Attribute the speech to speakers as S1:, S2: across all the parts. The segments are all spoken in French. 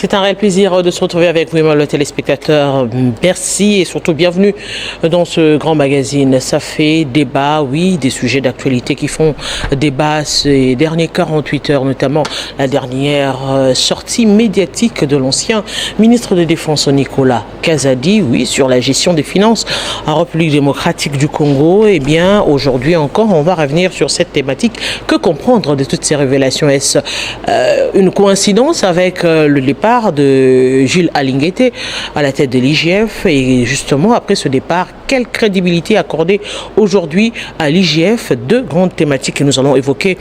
S1: C'est un réel plaisir de se retrouver avec vous, le téléspectateur. Merci et surtout bienvenue dans ce grand magazine. Ça fait débat, oui, des sujets d'actualité qui font débat ces derniers 48 heures, notamment la dernière sortie médiatique de l'ancien ministre de Défense Nicolas Kazadi, oui, sur la gestion des finances en République démocratique du Congo. Eh bien, aujourd'hui encore, on va revenir sur cette thématique. Que comprendre de toutes ces révélations? Est-ce une coïncidence avec le départ de Jules Alinguete à la tête de l'IGF? Et justement, après ce départ, quelle crédibilité accorder aujourd'hui à l'IGF? Deux grandes thématiques que nous allons évoquer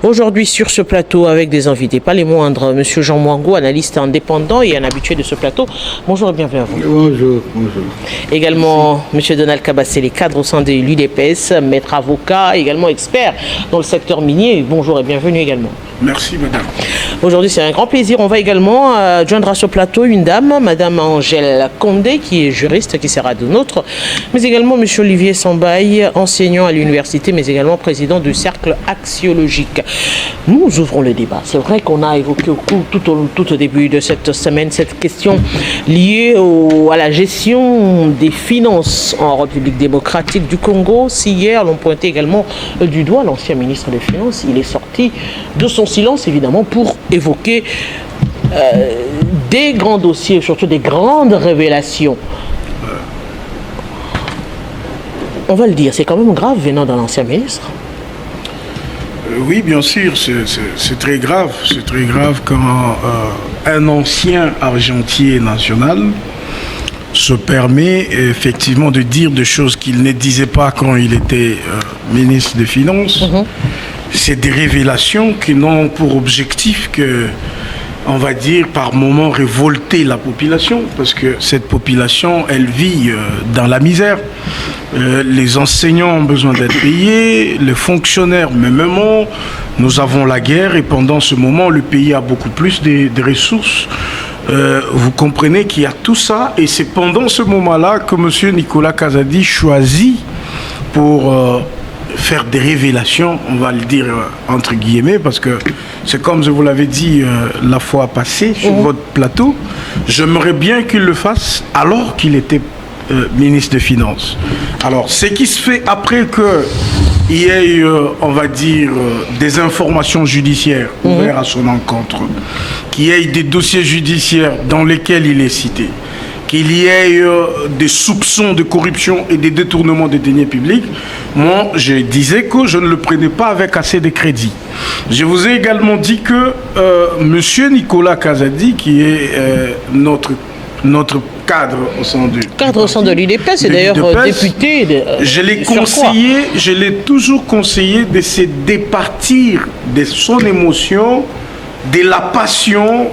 S1: aujourd'hui sur ce plateau avec des invités, pas les moindres. Monsieur Jean Mwango, analyste indépendant et un habitué de ce plateau. Bonjour et bienvenue à vous.
S2: Bonjour.
S1: Également, monsieur Donald Kabassé, cadre au sein de l'UDPS, maître avocat, également expert dans le secteur minier. Bonjour et bienvenue également.
S2: Merci, madame.
S1: Aujourd'hui, c'est un grand plaisir. On va également joindre à ce plateau une dame, madame Angèle Condé, qui est juriste, qui sera de nôtre, mais également monsieur Olivier Sambaï, enseignant à l'université, mais également président du cercle axiologique. Nous ouvrons le débat. C'est vrai qu'on a évoqué tout au début de cette semaine cette question liée à la gestion des finances en République démocratique du Congo. Si hier, l'on pointait également du doigt l'ancien ministre des Finances, il est sorti de son silence, évidemment, pour évoquer des grands dossiers, surtout des grandes révélations. On va le dire, c'est quand même grave venant d'un ancien ministre.
S2: Oui, bien sûr, c'est très grave. C'est très grave quand un ancien argentier national se permet effectivement de dire des choses qu'il ne disait pas quand il était ministre des Finances. C'est des révélations qui n'ont pour objectif que, on va dire, par moments révolter la population, parce que cette population, elle vit dans la misère. Les enseignants ont besoin d'être payés, les fonctionnaires mêmement. Nous avons la guerre et pendant ce moment, le pays a beaucoup plus de ressources. Vous comprenez qu'il y a tout ça et c'est pendant ce moment-là que M. Nicolas Kazadi choisit pour faire des révélations, on va le dire entre guillemets, parce que c'est comme je vous l'avais dit la fois passée sur votre plateau, j'aimerais bien qu'il le fasse alors qu'il était ministre des Finances. Alors, ce qui se fait après qu'il y ait, on va dire, des informations judiciaires ouvertes à son encontre, qu'il y ait des dossiers judiciaires dans lesquels il est cité, qu'il y ait des soupçons de corruption et des détournements des deniers publics, moi, je disais que je ne le prenais pas avec assez de crédit. Je vous ai également dit que M. Nicolas Kazadi, qui est notre cadre au sein de
S1: l'UDPS, c'est d'ailleurs député.
S2: Je l'ai toujours conseillé de se départir de son émotion, de la passion,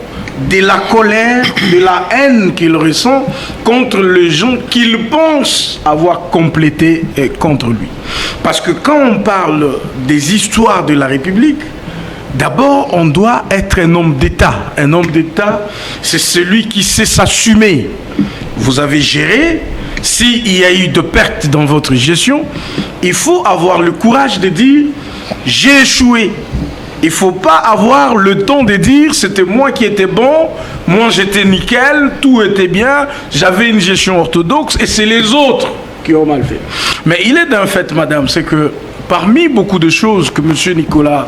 S2: de la colère, de la haine qu'il ressent contre les gens qu'il pense avoir complété contre lui. Parce que quand on parle des histoires de la République, d'abord, on doit être un homme d'État. Un homme d'État, c'est celui qui sait s'assumer. Vous avez géré. S'il y a eu de pertes dans votre gestion, il faut avoir le courage de dire « j'ai échoué ». Il ne faut pas avoir le temps de dire « c'était moi qui étais bon, moi j'étais nickel, tout était bien, j'avais une gestion orthodoxe et c'est les autres qui ont mal fait ». Mais il est d'un fait, madame, c'est que parmi beaucoup de choses que M. Nicolas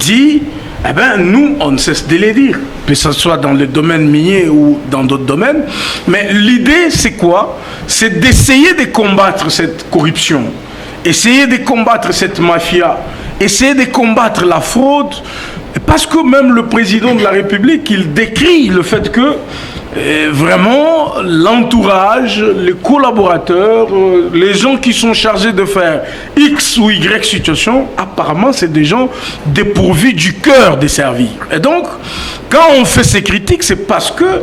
S2: dit, eh ben, nous, on ne cesse de les dire, que ce soit dans le domaine minier ou dans d'autres domaines. Mais l'idée, c'est quoi? C'est d'essayer de combattre cette corruption, essayer de combattre cette mafia, essayer de combattre la fraude, parce que même le président de la République, il décrit le fait que vraiment l'entourage, les collaborateurs, les gens qui sont chargés de faire X ou Y situation, apparemment c'est des gens dépourvus du cœur de servir. Et donc, quand on fait ces critiques, c'est parce que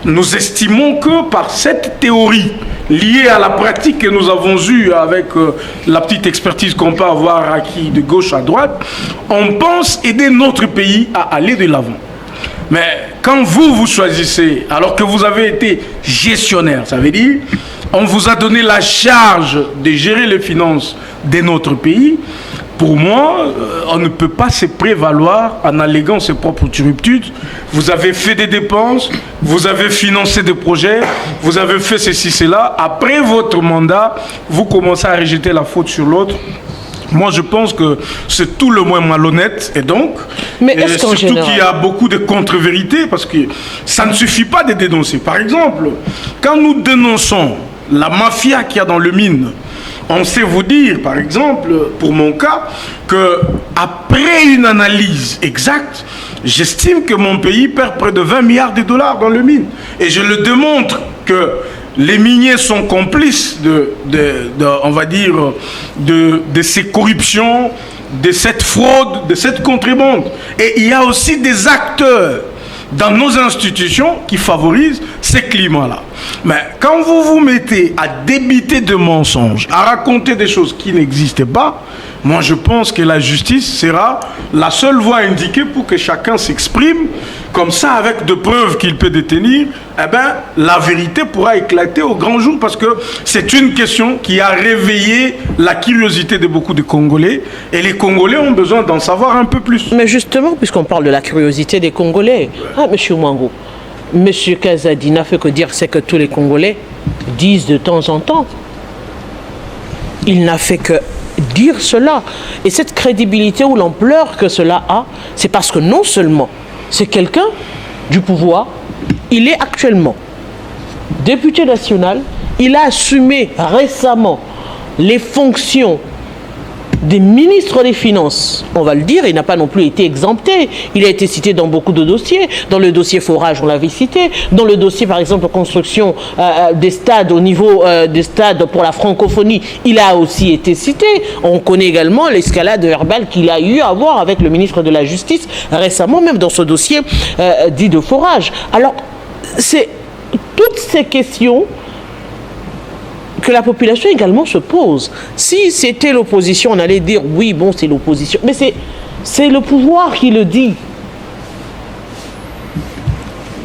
S2: nous estimons que par cette théorie liée à la pratique que nous avons eue avec la petite expertise qu'on peut avoir acquis de gauche à droite, on pense aider notre pays à aller de l'avant. Mais quand vous choisissez, alors que vous avez été gestionnaire, ça veut dire on vous a donné la charge de gérer les finances de notre pays, pour moi, on ne peut pas se prévaloir en alléguant ses propres turpitudes. Vous avez fait des dépenses, vous avez financé des projets, vous avez fait ceci, cela. Après votre mandat, vous commencez à rejeter la faute sur l'autre. Moi, je pense que c'est tout le moins malhonnête. Et donc, surtout qu'il y a beaucoup de contre-vérités, parce que ça ne suffit pas de dénoncer. Par exemple, quand nous dénonçons la mafia qu'il y a dans le mine, on sait vous dire, par exemple, pour mon cas, qu'après une analyse exacte, j'estime que mon pays perd près de 20 milliards de dollars dans le mine. Et je le démontre que les miniers sont complices on va dire, de ces corruptions, de cette fraude, de cette contrebande. Et il y a aussi des acteurs dans nos institutions qui favorisent ces climats-là. Mais quand vous vous mettez à débiter de mensonges, à raconter des choses qui n'existent pas, moi je pense que la justice sera la seule voie indiquée pour que chacun s'exprime. Comme ça, avec de preuves qu'il peut détenir, eh ben, la vérité pourra éclater au grand jour, parce que c'est une question qui a réveillé la curiosité de beaucoup de Congolais, et les Congolais ont besoin d'en savoir un peu plus.
S1: Mais justement, puisqu'on parle de la curiosité des Congolais, M. Mwango, M. Kazadi n'a fait que dire ce que tous les Congolais disent de temps en temps. Il n'a fait que dire cela. Et cette crédibilité ou l'ampleur que cela a, c'est parce que non seulement c'est quelqu'un du pouvoir, il est actuellement député national, il a assumé récemment les fonctions des ministres des Finances, on va le dire, il n'a pas non plus été exempté. Il a été cité dans beaucoup de dossiers. Dans le dossier forage, on l'avait cité. Dans le dossier, par exemple, construction des stades, au niveau des stades pour la francophonie, il a aussi été cité. On connaît également l'escalade verbale qu'il a eu à voir avec le ministre de la Justice récemment, même dans ce dossier dit de forage. Alors, c'est toutes ces questions que la population également se pose. Si c'était l'opposition, on allait dire oui, bon, c'est l'opposition. Mais c'est le pouvoir qui le dit.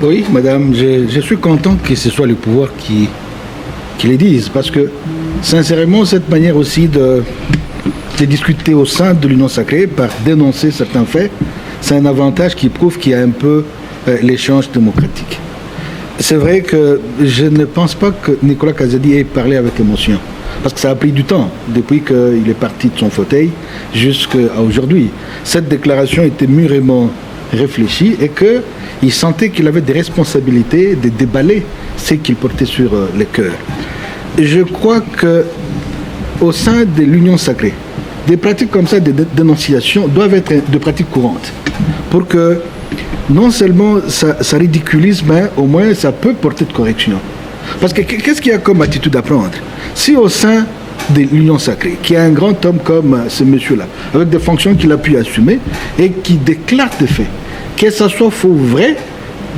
S3: Oui, madame, je suis content que ce soit le pouvoir qui le dise. Parce que, sincèrement, cette manière aussi de discuter au sein de l'Union sacrée, par dénoncer certains faits, c'est un avantage qui prouve qu'il y a un peu l'échange démocratique. C'est vrai que je ne pense pas que Nicolas Kazadi ait parlé avec émotion. Parce que ça a pris du temps, depuis qu'il est parti de son fauteuil jusqu'à aujourd'hui. Cette déclaration était mûrement réfléchie et qu'il sentait qu'il avait des responsabilités de déballer ce qu'il portait sur le cœur. Je crois qu'au sein de l'Union sacrée, des pratiques comme ça de dénonciation doivent être de pratiques courantes pour que non seulement ça ridiculise, mais au moins ça peut porter de correction. Parce que qu'est-ce qu'il y a comme attitude à prendre? Si au sein de l'Union sacrée, qui a un grand homme comme ce monsieur-là, avec des fonctions qu'il a pu assumer, et qui déclare des faits, que ça soit faux ou vrai,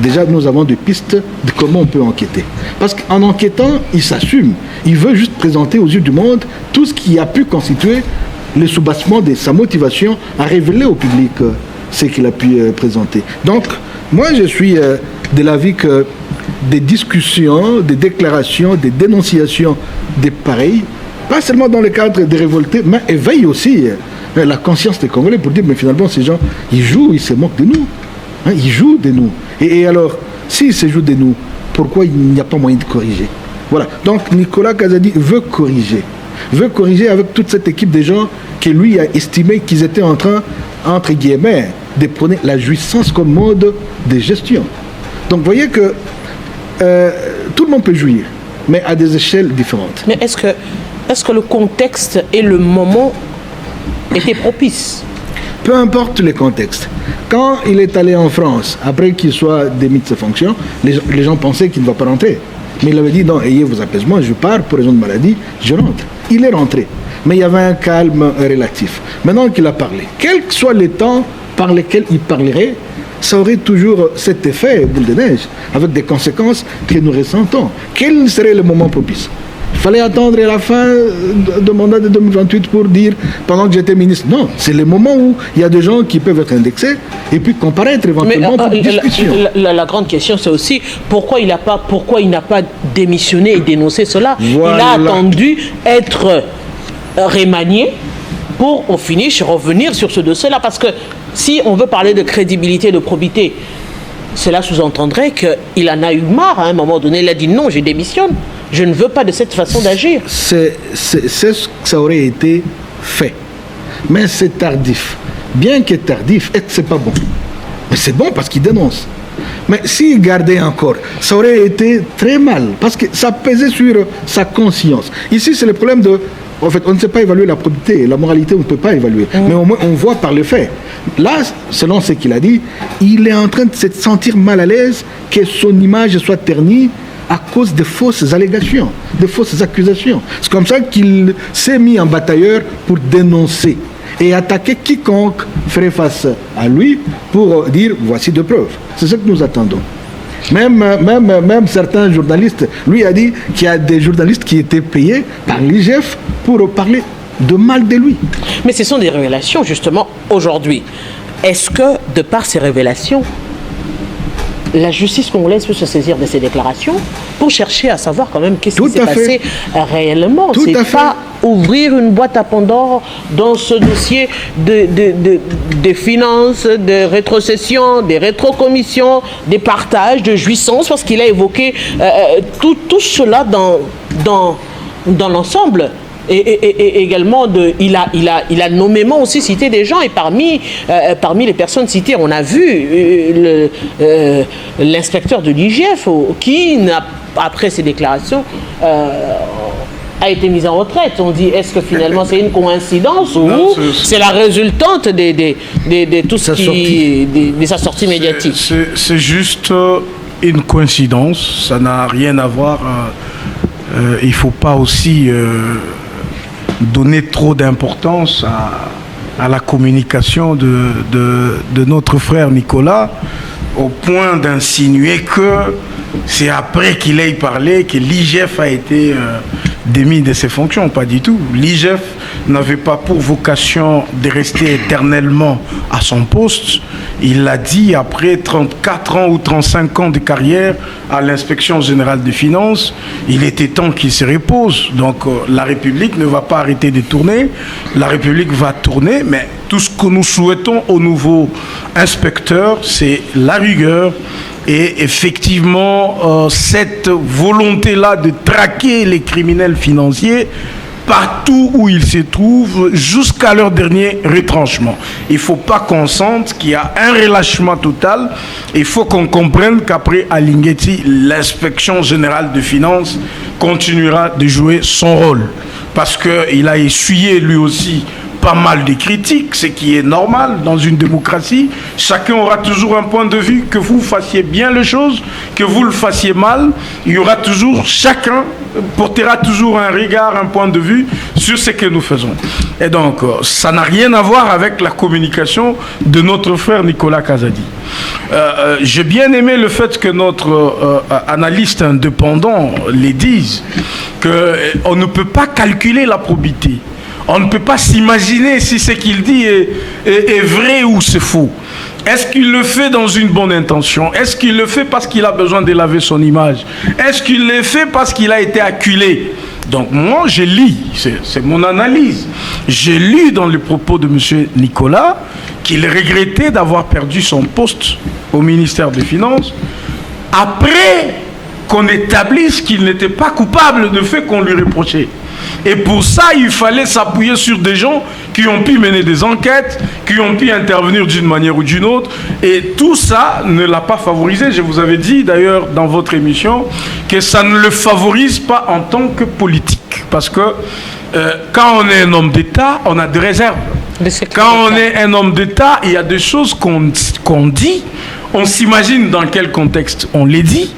S3: déjà nous avons des pistes de comment on peut enquêter. Parce qu'en enquêtant, il s'assume. Il veut juste présenter aux yeux du monde tout ce qui a pu constituer le soubassement de sa motivation à révéler au public ce qu'il a pu présenter. Donc, moi, je suis de l'avis que des discussions, des déclarations, des dénonciations des pareils, pas seulement dans le cadre des révoltés, mais éveillent aussi la conscience des Congolais pour dire, mais finalement, ces gens, ils jouent, ils se moquent de nous. Hein, ils jouent de nous. Et alors, s'ils se jouent de nous, pourquoi il n'y a pas moyen de corriger? Voilà. Donc, Nicolas Kazadi veut corriger avec toute cette équipe de gens que lui a estimé qu'ils étaient en train, entre guillemets, de prôner la jouissance comme mode de gestion. Donc vous voyez que tout le monde peut jouir, mais à des échelles différentes.
S1: Mais est-ce que le contexte et le moment étaient propices?
S3: Peu importe le contexte. Quand il est allé en France, après qu'il soit démis de ses fonctions, les gens pensaient qu'il ne va pas rentrer. Mais il avait dit, non, ayez vos apaisements, je pars pour raison de maladie, je rentre. Il est rentré. Mais il y avait un calme relatif. Maintenant qu'il a parlé, quel que soit le temps par lesquels il parlerait, ça aurait toujours cet effet boule de neige, avec des conséquences que nous ressentons. Quel serait le moment propice? Il fallait attendre la fin du mandat de 2028 pour dire, pendant que j'étais ministre. Non, c'est le moment où il y a des gens qui peuvent être indexés et puis comparaître éventuellement pour une discussion.
S1: La grande question, c'est aussi pourquoi il n'a pas démissionné et dénoncé cela. Voilà. Il a attendu être remanié pour, au finish, revenir sur ce dossier-là. Parce que si on veut parler de crédibilité, de probité, cela sous-entendrait qu'il en a eu marre à un moment donné. Il a dit non, je démissionne. Je ne veux pas de cette façon d'agir.
S3: C'est ce que ça aurait été fait. Mais c'est tardif. Bien que tardif, c'est pas bon. Mais c'est bon parce qu'il dénonce. Mais s'il gardait encore, ça aurait été très mal. Parce que ça pesait sur sa conscience. Ici, c'est le problème de... En fait, on ne sait pas évaluer la probité. La moralité, on ne peut pas évaluer. Mais au moins, on voit par les faits. Là, selon ce qu'il a dit, il est en train de se sentir mal à l'aise que son image soit ternie à cause de fausses allégations, de fausses accusations. C'est comme ça qu'il s'est mis en batailleur pour dénoncer et attaquer quiconque ferait face à lui pour dire voici des preuves. C'est ce que nous attendons. Même certains journalistes, lui a dit qu'il y a des journalistes qui étaient payés par l'IGF pour parler de mal de lui.
S1: Mais ce sont des révélations justement aujourd'hui. Est-ce que de par ces révélations, la justice congolaise peut se saisir de ces déclarations pour chercher à savoir quand même qu'est-ce qui s'est passé réellement? C'est pas ouvrir une boîte à Pandore dans ce dossier de finances, de rétrocession, des rétrocommissions, des partages, de jouissances, parce qu'il a évoqué tout cela dans l'ensemble. Et également, il a nommément aussi cité des gens, et parmi les personnes citées, on a vu l'inspecteur de l'IGF qui, après ces déclarations, a été mis en retraite. On dit, est-ce que finalement c'est une coïncidence ou c'est la résultante de tout ce qui... de sa sortie médiatique?
S2: C'est juste une coïncidence, ça n'a rien à voir. Il ne faut pas aussi... donner trop d'importance à la communication de notre frère Nicolas, au point d'insinuer que c'est après qu'il ait parlé que l'IGF a été démis de ses fonctions. Pas du tout. L'IGF n'avait pas pour vocation de rester éternellement à son poste. Il l'a dit après 34 ans ou 35 ans de carrière à l'inspection générale des finances. Il était temps qu'il se repose. Donc la République ne va pas arrêter de tourner. La République va tourner, mais tout ce que nous souhaitons au nouveau inspecteur, c'est la rigueur. Et effectivement, cette volonté-là de traquer les criminels financiers partout où ils se trouvent jusqu'à leur dernier retranchement. Il ne faut pas qu'on sente qu'il y a un relâchement total. Il faut qu'on comprenne qu'après Alinguetti, l'inspection générale des finances continuera de jouer son rôle. Parce qu'il a essuyé lui aussi pas mal de critiques, ce qui est normal dans une démocratie. Chacun aura toujours un point de vue, que vous fassiez bien les choses, que vous le fassiez mal. Il y aura toujours, chacun portera toujours un regard, un point de vue sur ce que nous faisons. Et donc, ça n'a rien à voir avec la communication de notre frère Nicolas Kazadi. J'ai bien aimé le fait que notre analyste indépendant les dise, qu'on ne peut pas calculer la probité. On ne peut pas s'imaginer si ce qu'il dit est vrai ou c'est faux. Est-ce qu'il le fait dans une bonne intention? Est-ce qu'il le fait parce qu'il a besoin de laver son image? Est-ce qu'il le fait parce qu'il a été acculé? Donc moi, je lis, c'est mon analyse. J'ai lu dans les propos de M. Nicolas qu'il regrettait d'avoir perdu son poste au ministère des Finances après qu'on établisse qu'il n'était pas coupable de fait qu'on lui reprochait. Et pour ça, il fallait s'appuyer sur des gens qui ont pu mener des enquêtes, qui ont pu intervenir d'une manière ou d'une autre. Et tout ça ne l'a pas favorisé. Je vous avais dit d'ailleurs dans votre émission que ça ne le favorise pas en tant que politique. Parce que quand on est un homme d'État, on a des réserves. Quand on est un homme d'État, il y a des choses qu'on dit. On s'imagine dans quel contexte on les dit.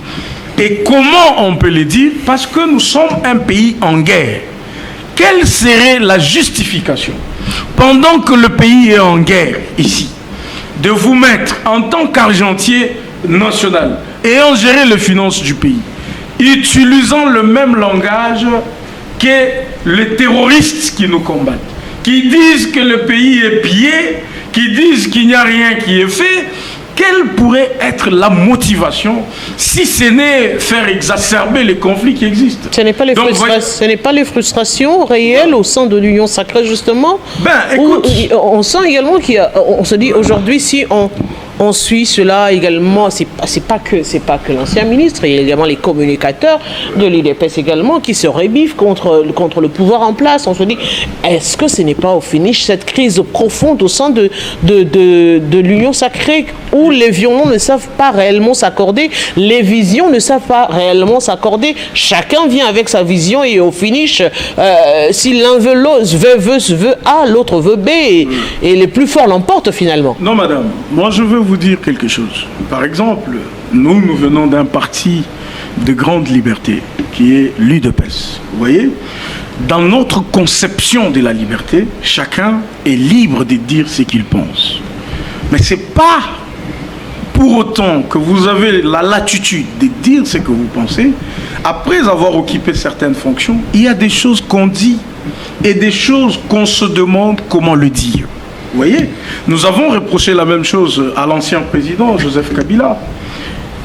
S2: Et comment on peut les dire? Parce que nous sommes un pays en guerre. Quelle serait la justification, pendant que le pays est en guerre ici, de vous mettre en tant qu'argentier national et en gérer les finances du pays, utilisant le même langage que les terroristes qui nous combattent, qui disent que le pays est pillé, qui disent qu'il n'y a rien qui est fait, quelle pourrait être la motivation si ce n'est faire exacerber les conflits qui existent?
S1: Ce n'est pas les frustrations réelles au sein de l'Union sacrée, justement.
S2: Écoute,
S1: on sent également on se dit aujourd'hui, si on suit cela également, c'est pas que l'ancien ministre, il y a également les communicateurs de l'UDPS également qui se rébiffent contre le pouvoir en place. On se dit, est-ce que ce n'est pas au finish cette crise profonde au sein de l'Union sacrée où les violons ne savent pas réellement s'accorder, les visions ne savent pas réellement s'accorder, chacun vient avec sa vision et au finish, si l'un veut A, l'autre veut B et les plus forts l'emportent finalement.
S2: Non madame, moi je veux vous dire quelque chose. Par exemple, nous venons d'un parti de grande liberté qui est l'UDPS. Vous voyez, dans notre conception de la liberté, chacun est libre de dire ce qu'il pense. Mais ce n'est pas pour autant que vous avez la latitude de dire ce que vous pensez. Après avoir occupé certaines fonctions, il y a des choses qu'on dit et des choses qu'on se demande comment le dire. Vous voyez, nous avons reproché la même chose à l'ancien président Joseph Kabila.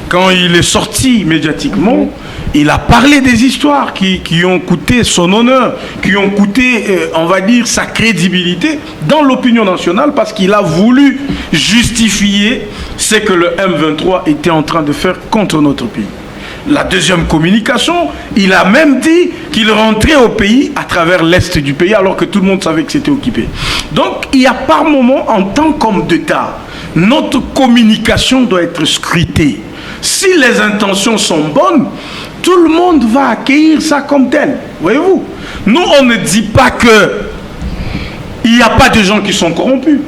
S2: Quand il est sorti médiatiquement, il a parlé des histoires qui ont coûté son honneur, qui ont coûté, on va dire, sa crédibilité dans l'opinion nationale parce qu'il a voulu justifier ce que le M23 était en train de faire contre notre pays. La deuxième communication, il a même dit qu'il rentrait au pays à travers l'est du pays alors que tout le monde savait que c'était occupé. Donc, il y a par moment, en tant qu'homme d'État, notre communication doit être scrutée. Si les intentions sont bonnes, tout le monde va accueillir ça comme tel. Voyez-vous, nous, on ne dit pas qu'il n'y a pas de gens qui sont corrompus.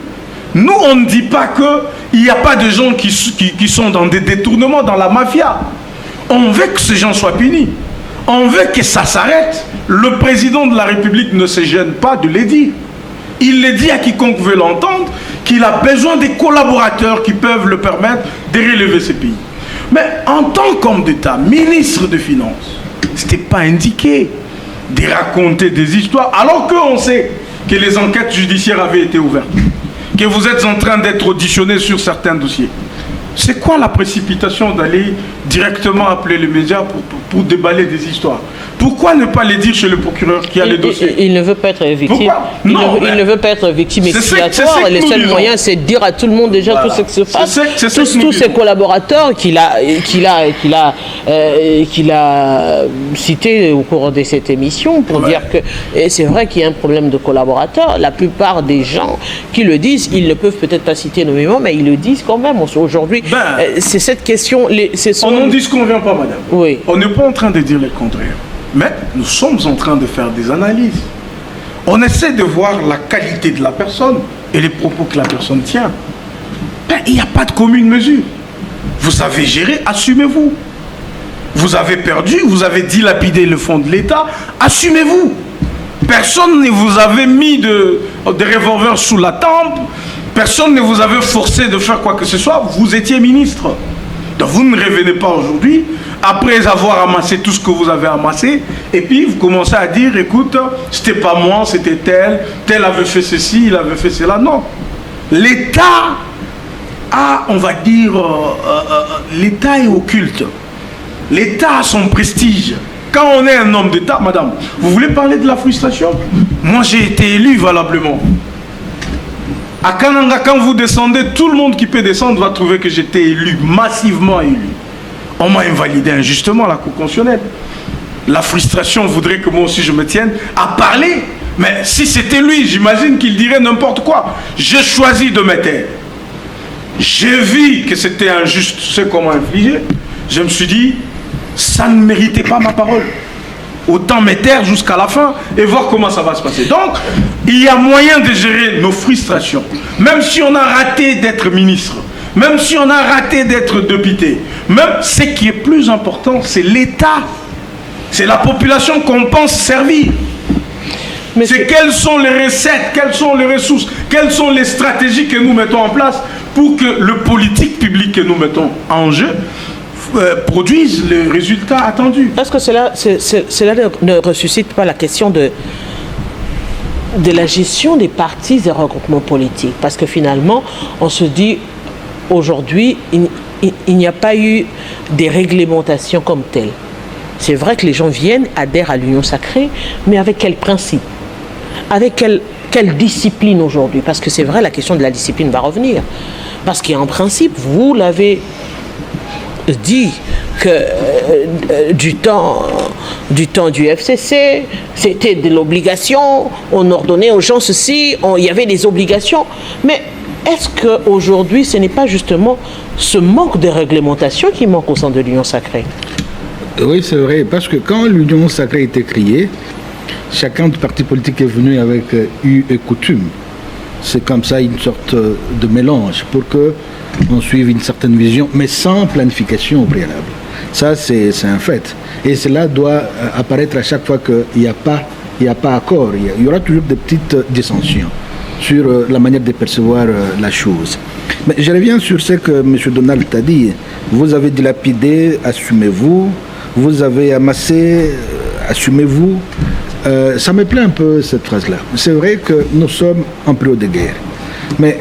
S2: Nous, on ne dit pas qu'il n'y a pas de gens qui sont dans des détournements, dans la mafia. On veut que ces gens soient punis. On veut que ça s'arrête. Le président de la République ne se gêne pas de le dire. Il le dit à quiconque veut l'entendre qu'il a besoin des collaborateurs qui peuvent le permettre de relever ce pays. Mais en tant qu'homme d'État, ministre des Finances, ce n'était pas indiqué de raconter des histoires alors qu'on sait que les enquêtes judiciaires avaient été ouvertes, que vous êtes en train d'être auditionné sur certains dossiers. C'est quoi la précipitation d'aller directement appeler les médias pour déballer des histoires? Pourquoi ne pas les dire chez le procureur qui a les dossiers?
S1: Il ne veut pas être victime. Il ne veut pas être victime expiatoire. Le seul moyen, c'est de dire à tout le monde déjà tout ce qui se passe. Tous ses collaborateurs qu'il a cités au cours de cette émission pour dire que c'est vrai qu'il y a un problème de collaborateurs. La plupart des gens qui le disent, ils ne peuvent peut-être pas citer nommément, mais ils le disent quand même. Aujourd'hui, c'est cette question.
S2: On n'en disconvient pas, madame.
S1: Oui.
S2: On n'est pas en train de dire le contraire. Mais nous sommes en train de faire des analyses. On essaie de voir la qualité de la personne et les propos que la personne tient. Il n'y a pas de commune mesure. Vous avez géré, assumez-vous. Vous avez perdu, vous avez dilapidé le fonds de l'État, assumez-vous. Personne ne vous avait mis de revolver sous la tempe. Personne ne vous avait forcé de faire quoi que ce soit. Vous étiez ministre. Donc vous ne revenez pas aujourd'hui, après avoir amassé tout ce que vous avez amassé, et puis vous commencez à dire, écoute, c'était pas moi, c'était tel avait fait ceci, il avait fait cela. Non. L'État a, on va dire, l'État est occulte. L'État a son prestige. Quand on est un homme d'État, madame, vous voulez parler de la frustration? Moi, j'ai été élu valablement. À Kananga, quand vous descendez, tout le monde qui peut descendre va trouver que j'étais élu, massivement élu. On m'a invalidé injustement à la Cour constitutionnelle. La frustration voudrait que moi aussi je me tienne à parler. Mais si c'était lui, j'imagine qu'il dirait n'importe quoi. J'ai choisi de me taire. J'ai vu que c'était injuste ce qu'on m'a infligé. Je me suis dit, ça ne méritait pas ma parole. Autant me taire jusqu'à la fin et voir comment ça va se passer. Donc, il y a moyen de gérer nos frustrations. Même si on a raté d'être ministre, même si on a raté d'être député, même ce qui est plus important, c'est l'État. C'est la population qu'on pense servir. C'est quelles sont les recettes, quelles sont les ressources, quelles sont les stratégies que nous mettons en place pour que le politique public que nous mettons en jeu produisent les résultats attendus.
S1: Est-ce que cela ne ressuscite pas la question de la gestion des partis et regroupements politiques? Parce que finalement, on se dit, aujourd'hui, il n'y a pas eu des réglementations comme telles. C'est vrai que les gens viennent, adhèrent à l'Union sacrée, mais avec quel principe? Avec quelle discipline aujourd'hui? Parce que c'est vrai, la question de la discipline va revenir. Parce qu'en principe, vous l'avez dit que du temps du FCC, c'était de l'obligation, on ordonnait aux gens ceci, il y avait des obligations. Mais est-ce qu'aujourd'hui, ce n'est pas justement ce manque de réglementation qui manque au sein de l'Union sacrée?
S3: Oui, c'est vrai, parce que quand l'Union sacrée a été créée, chacun des partis politiques est venu avec eu et coutume. C'est comme ça une sorte de mélange pour qu'on suive une certaine vision, mais sans planification au préalable. Ça, c'est un fait. Et cela doit apparaître à chaque fois qu'il n'y a pas accord. Il y aura toujours des petites dissensions sur la manière de percevoir la chose. Mais je reviens sur ce que M. Donald t'a dit. Vous avez dilapidé, assumez-vous. Vous avez amassé, assumez-vous. Ça me plaît un peu cette phrase-là. C'est vrai que nous sommes en période de guerre. Mais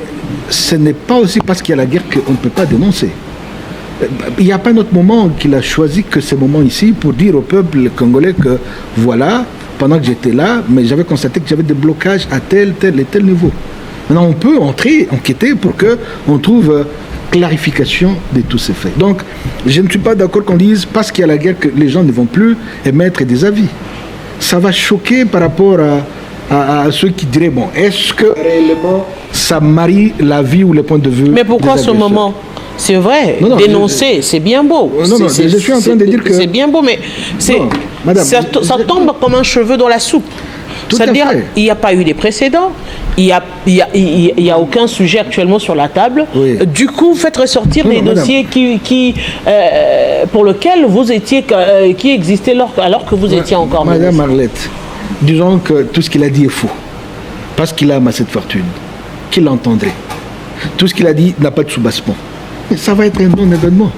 S3: ce n'est pas aussi parce qu'il y a la guerre qu'on ne peut pas dénoncer. Il n'y a pas notre moment qu'il a choisi que ce moment ici pour dire au peuple congolais que voilà, pendant que j'étais là, mais j'avais constaté que j'avais des blocages à tel et tel niveau. Maintenant, on peut entrer, enquêter pour qu'on trouve clarification de tous ces faits. Donc, je ne suis pas d'accord qu'on dise parce qu'il y a la guerre que les gens ne vont plus émettre des avis. Ça va choquer par rapport à ceux qui diraient, bon, est-ce que réellement ça marie la vie ou le point de vue?
S1: Mais pourquoi ce moment? C'est vrai, dénoncer, c'est bien beau.
S3: Non, je suis en train de dire que...
S1: C'est bien beau, mais ça tombe comme un cheveu dans la soupe. C'est-à-dire, il n'y a pas eu des précédents, il n'y a aucun sujet actuellement sur la table. Oui. Du coup, faites ressortir des dossiers pour lesquels vous étiez, qui existaient alors que vous étiez encore
S3: Madame Arlette, disons que tout ce qu'il a dit est faux. Parce qu'il a amassé de fortune. Qui l'entendrait? Tout ce qu'il a dit n'a pas de soubassement. Mais ça va être un non-événement.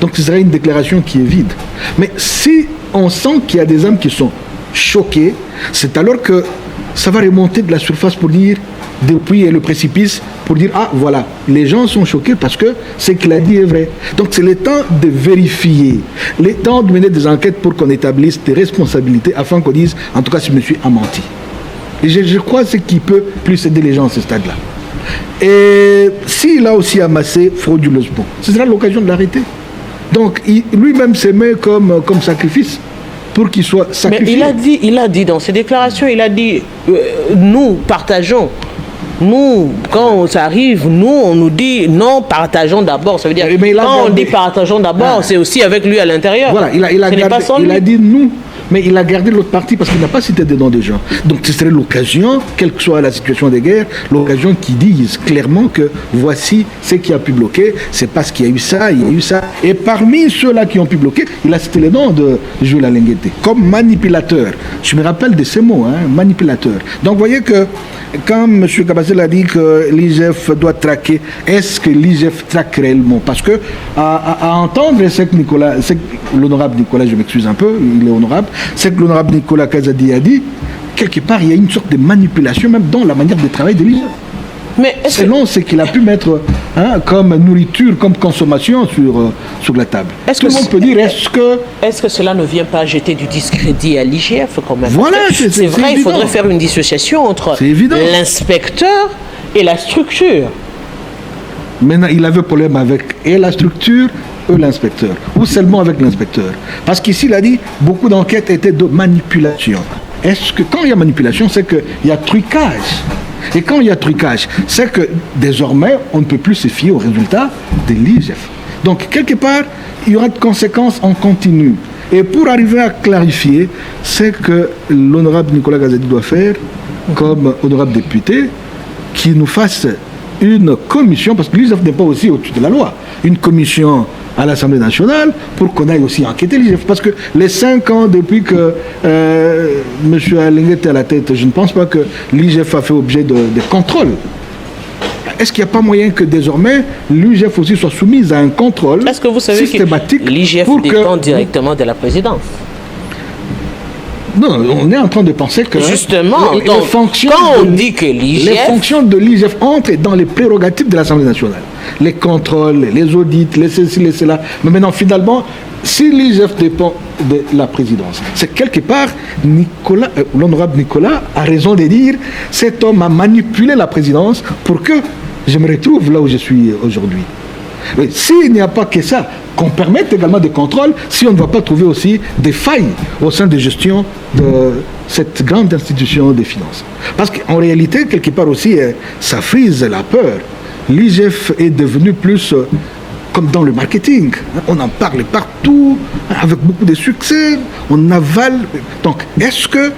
S3: Donc ce sera une déclaration qui est vide. Mais si on sent qu'il y a des âmes qui sont choquées, c'est alors que ça va remonter de la surface pour dire, depuis le précipice, pour dire, ah voilà, les gens sont choqués parce que ce qu'il a dit est vrai. Donc c'est le temps de vérifier, le temps de mener des enquêtes pour qu'on établisse des responsabilités afin qu'on dise, en tout cas, si monsieur a menti. Et je crois que ce qui peut plus aider les gens à ce stade-là. Et s'il a aussi amassé frauduleusement, ce sera l'occasion de l'arrêter. Donc lui-même se met comme sacrifice pour qu'il soit sacrifié.
S1: Mais il a dit dans ses déclarations, il a dit, nous partageons. Nous, quand ça arrive, on nous dit non, partageons d'abord. Ça veut dire, quand on dit partageons d'abord, c'est aussi avec lui à l'intérieur.
S3: Voilà, il a dit nous. Mais il a gardé l'autre partie parce qu'il n'a pas cité des noms de gens. Donc ce serait l'occasion, quelle que soit la situation de guerre, l'occasion qu'ils disent clairement que voici ce qui a pu bloquer, c'est parce qu'il y a eu ça, il y a eu ça. Et parmi ceux-là qui ont pu bloquer, il a cité le nom de Jules Alenguete comme manipulateur. Je me rappelle de ces mots, manipulateur. Donc vous voyez que quand M. Kabasel a dit que l'IGF doit traquer, est-ce que l'IGF traque réellement? Parce que à entendre ce que l'honorable Nicolas, je m'excuse un peu, il est honorable, c'est que l'honorable Nicolas Kazadi a dit, quelque part, il y a une sorte de manipulation même dans la manière de travailler de l'IGF. Selon ce qu'il a pu mettre comme nourriture, comme consommation sur la table. Tout le monde peut dire,
S1: est-ce que cela ne vient pas jeter du discrédit à l'IGF quand même?
S3: Voilà,
S1: c'est vrai, il faudrait faire une dissociation entre l'inspecteur et la structure.
S3: Maintenant, il avait problème avec la structure et l'inspecteur, ou seulement avec l'inspecteur. Parce qu'ici, il a dit, beaucoup d'enquêtes étaient de manipulation. Est-ce que quand il y a manipulation, c'est qu'il y a trucage? Et quand il y a trucage, c'est que désormais, on ne peut plus se fier aux résultats de l'IGF. Donc, quelque part, il y aura de conséquences en continu. Et pour arriver à clarifier, c'est que l'honorable Nicolas Kazadi doit faire, comme honorable député, qu'il nous fasse une commission, parce que l'IGF n'est pas aussi au-dessus de la loi, une commission à l'Assemblée nationale pour qu'on aille aussi enquêter l'IGF. Parce que les 5 ans depuis que M. Alenguete est à la tête, je ne pense pas que l'IGF a fait objet de contrôle. Est-ce qu'il n'y a pas moyen que désormais l'IGF aussi soit soumise à un contrôle systématique?
S1: Est-ce que vous savez que l'IGF dépend directement de la présidence?
S3: Non, on est en train de penser que
S1: justement,
S3: les fonctions de l'IGF entrent dans les prérogatives de l'Assemblée nationale. les contrôles, les audits, les ceci, les cela. Mais maintenant, finalement, si l'IGF dépend de la présidence, c'est quelque part, l'honorable Nicolas a raison de dire, cet homme a manipulé la présidence pour que je me retrouve là où je suis aujourd'hui. Mais s'il n'y a pas que ça, qu'on permette également des contrôles, si on ne va pas trouver aussi des failles au sein de gestion de cette grande institution des finances. Parce qu'en réalité, quelque part aussi, ça frise la peur. L'IGF est devenu plus comme dans le marketing. On en parle partout, avec beaucoup de succès, on avale. Donc, est-ce que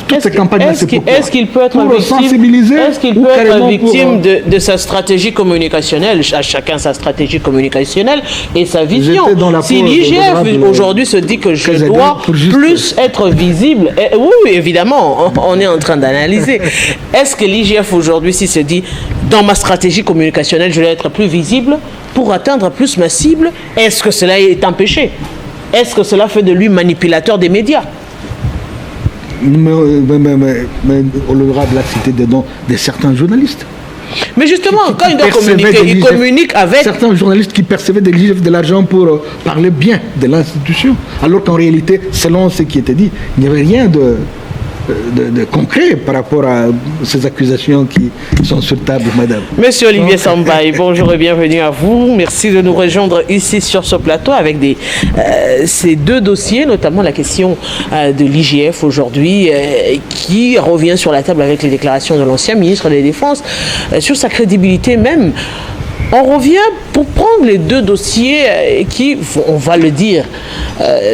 S3: toutes ces campagnes, c'est pourquoi?
S1: Est-ce qu'il peut être victime de sa stratégie communicationnelle? À chacun sa stratégie communicationnelle et sa vision. Si l'IGF aujourd'hui se dit que je dois plus être visible, oui, évidemment, on est en train d'analyser. Est-ce que l'IGF aujourd'hui, s'il se dit dans ma stratégie communicationnelle, je vais être plus visible pour atteindre plus ma cible, est-ce que cela est empêché? Est-ce que cela fait de lui manipulateur des médias?
S3: Mais l'honorable a cité des noms de certains journalistes.
S1: Mais justement, quand il doit communiquer, il communique avec...
S3: Certains journalistes qui percevaient de l'IGF de l'argent pour parler bien de l'institution, alors qu'en réalité, selon ce qui était dit, il n'y avait rien de concret par rapport à ces accusations qui sont sur table, madame.
S1: Monsieur Olivier Sambaye, bonjour et bienvenue à vous. Merci de nous rejoindre ici sur ce plateau avec ces deux dossiers, notamment la question de l'IGF aujourd'hui qui revient sur la table avec les déclarations de l'ancien ministre de la Défense, sur sa crédibilité même. On revient pour prendre les deux dossiers qui, on va le dire,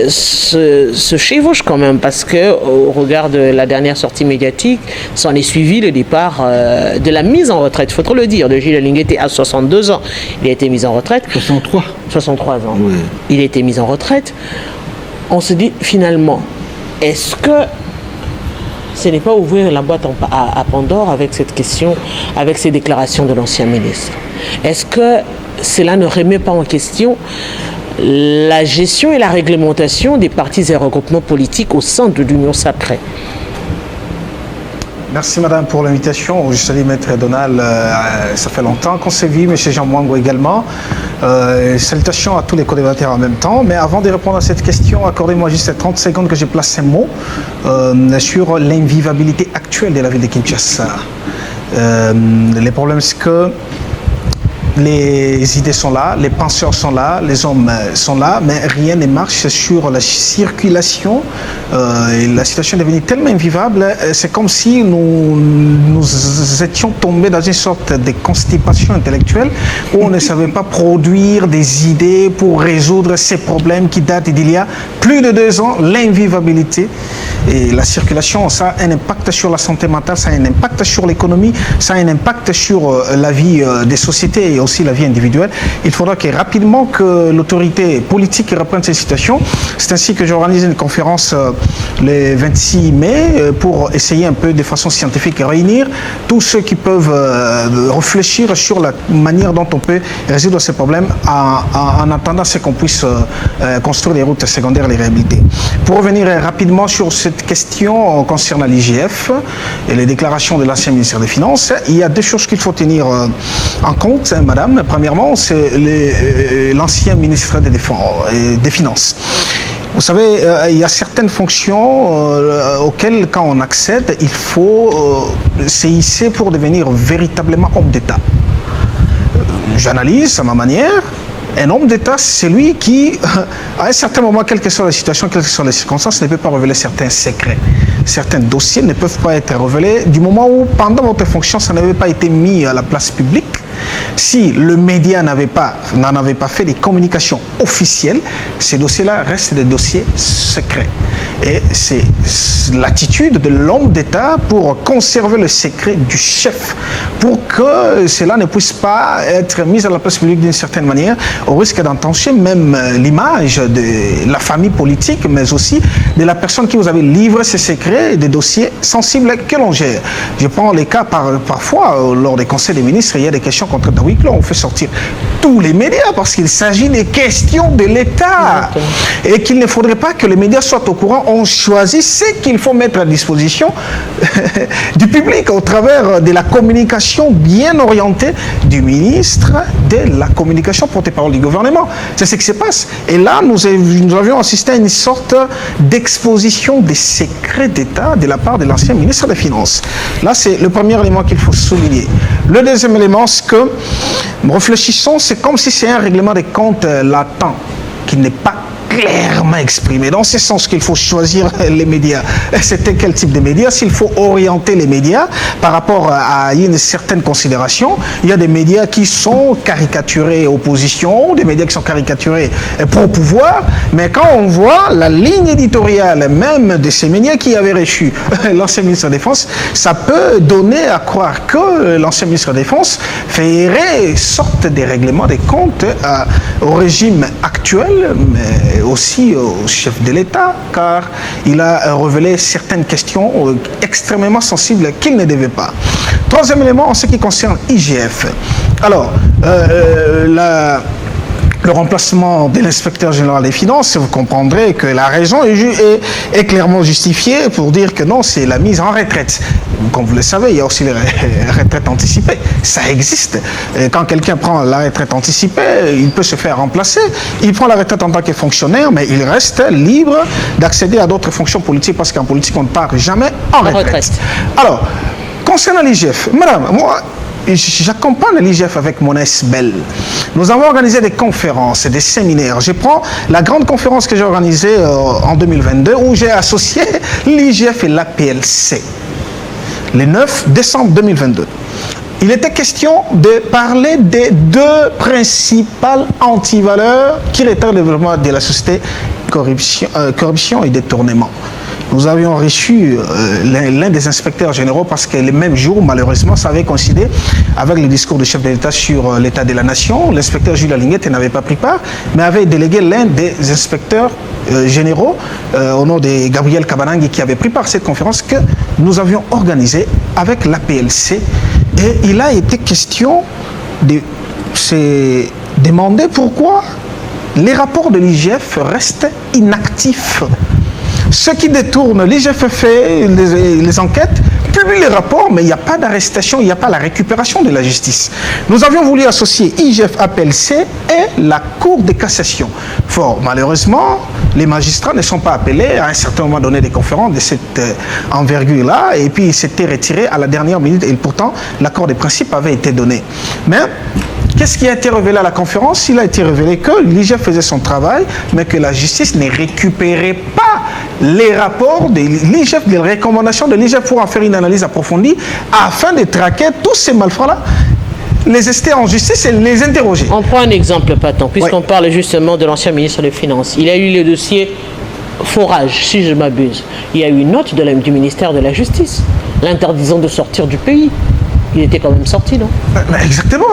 S1: se chevauchent quand même parce que au regard de la dernière sortie médiatique, s'en est suivi le départ de la mise en retraite, il faut le dire, de Gilles Lingueté à 62 ans. Il a été mis en retraite. 63 ans. Oui. Il a été mis en retraite. On se dit finalement, est-ce que ce n'est pas ouvrir la boîte à Pandore avec cette question, avec ces déclarations de l'ancien ministre? Est-ce que cela ne remet pas en question la gestion et la réglementation des partis et regroupements politiques au sein de l'Union sacrée?
S4: Merci madame pour l'invitation. Je salue maître Donald, ça fait longtemps qu'on s'est vu, M. Jean Mwango également. Salutations à tous les co-débatteurs en même temps. Mais avant de répondre à cette question, accordez-moi juste 30 secondes que je place un mot sur l'invivabilité actuelle de la ville de Kinshasa. Les problèmes, c'est que les idées sont là, les penseurs sont là, les hommes sont là, mais rien ne marche sur la circulation. Et la situation est devenue tellement invivable, c'est comme si nous étions tombés dans une sorte de constipation intellectuelle où on ne savait pas produire des idées pour résoudre ces problèmes qui datent d'il y a plus de 2 ans. L'invivabilité et la circulation, ça a un impact sur la santé mentale, ça a un impact sur l'économie, ça a un impact sur la vie des sociétés et aussi la vie individuelle. Il faudra que rapidement que l'autorité politique reprenne cette situation. C'est ainsi que j'organise une conférence le 26 mai pour essayer un peu de façon scientifique de réunir tous ceux qui peuvent réfléchir sur la manière dont on peut résoudre ces problèmes en attendant ce qu'on puisse construire des routes secondaires et les réhabiliter. Pour revenir rapidement sur cette question concernant l'IGF et les déclarations de l'ancien ministère des Finances, il y a 2 choses qu'il faut tenir en compte, madame. Premièrement, c'est l'ancien ministre des Finances. Vous savez, il y a certaines fonctions auxquelles, quand on accède, il faut se hisser pour devenir véritablement homme d'État. J'analyse à ma manière. Un homme d'État, c'est celui qui, à un certain moment, quelle que soit la situation, quelles que soient les circonstances, ne peut pas révéler certains secrets. Certains dossiers ne peuvent pas être révélés du moment où, pendant votre fonction, ça n'avait pas été mis à la place publique. Si le média n'en avait pas fait des communications officielles, ces dossiers-là restent des dossiers secrets. Et c'est l'attitude de l'homme d'État pour conserver le secret du chef, pour que cela ne puisse pas être mis à la place publique d'une certaine manière, au risque d'entacher même l'image de la famille politique, mais aussi de la personne qui vous avait livré ses secrets et des dossiers sensibles que l'on gère. Je prends les cas parfois, lors des conseils des ministres, il y a des questions contre le huis clos, on fait sortir tous les médias parce qu'il s'agit des questions de l'État et qu'il ne faudrait pas que les médias soient au courant. On choisit ce qu'il faut mettre à disposition du public au travers de la communication bien orientée du ministre de la communication porte-parole du gouvernement. C'est ce qui se passe. Et là, nous avions assisté à une sorte d'exposition des secrets d'État de la part de l'ancien ministre des Finances. Là, c'est le premier élément qu'il faut souligner. Le deuxième élément, c'est que, réfléchissons, c'est comme si c'est un règlement des comptes latent qui n'est pas clairement exprimé. Dans ce sens qu'il faut choisir les médias. C'était quel type de médias? S'il faut orienter les médias par rapport à une certaine considération, il y a des médias qui sont caricaturés opposition, des médias qui sont caricaturés pro-pouvoir, mais quand on voit la ligne éditoriale même de ces médias qui avaient reçu l'ancien ministre de la Défense, ça peut donner à croire que l'ancien ministre de la Défense ferait sorte des règlements des comptes au régime actuel, mais aussi au chef de l'État, car il a révélé certaines questions extrêmement sensibles qu'il ne devait pas. Troisième élément, en ce qui concerne IGF. Alors, le remplacement de l'inspecteur général des finances, vous comprendrez que la raison est clairement justifiée pour dire que non, c'est la mise en retraite. Comme vous le savez, il y a aussi les retraites anticipées. Ça existe. Et quand quelqu'un prend la retraite anticipée, il peut se faire remplacer. Il prend la retraite en tant que fonctionnaire, mais il reste libre d'accéder à d'autres fonctions politiques parce qu'en politique, on ne part jamais en retraite. Alors, concernant l'IGF, madame, moi, j'accompagne l'IGF avec mon SBEL. Nous avons organisé des conférences et des séminaires. Je prends la grande conférence que j'ai organisée en 2022 où j'ai associé l'IGF et l'APLC. Le 9 décembre 2022. Il était question de parler des deux principales antivaleurs qui retardent le développement de la société, corruption et détournement. Nous avions reçu l'un des inspecteurs généraux parce que le même jour, malheureusement, ça avait coïncidé avec le discours du chef de l'État sur l'état de la nation. L'inspecteur Jules Alinguette n'avait pas pris part, mais avait délégué l'un des inspecteurs généraux au nom de Gabriel Kabanangui qui avait pris part à cette conférence que nous avions organisée avec l'APLC. Et il a été question de se demander pourquoi les rapports de l'IGF restent inactifs. Ce qui détourne, l'IGF fait les enquêtes, publie les rapports, mais il n'y a pas d'arrestation, il n'y a pas la récupération de la justice. Nous avions voulu associer IGF, APLC et la Cour de cassation. Fort malheureusement, les magistrats ne sont pas appelés à un certain moment donné des conférences de cette envergure-là, et puis ils s'étaient retirés à la dernière minute, et pourtant l'accord des principes avait été donné. Mais qu'est-ce qui a été révélé à la conférence? Il a été révélé que l'IGF faisait son travail, mais que la justice ne récupérait pas les rapports de l'IGF, les recommandations de l'IGF pour en faire une analyse approfondie, afin de traquer tous ces malfrats-là, les ester en justice et les interroger.
S1: On prend un exemple patent, puisqu'on parle justement de l'ancien ministre des Finances. Il a eu le dossier forage, si je m'abuse. Il y a eu une note du ministère de la Justice, l'interdisant de sortir du pays. Il était quand même sorti, non?
S4: Exactement.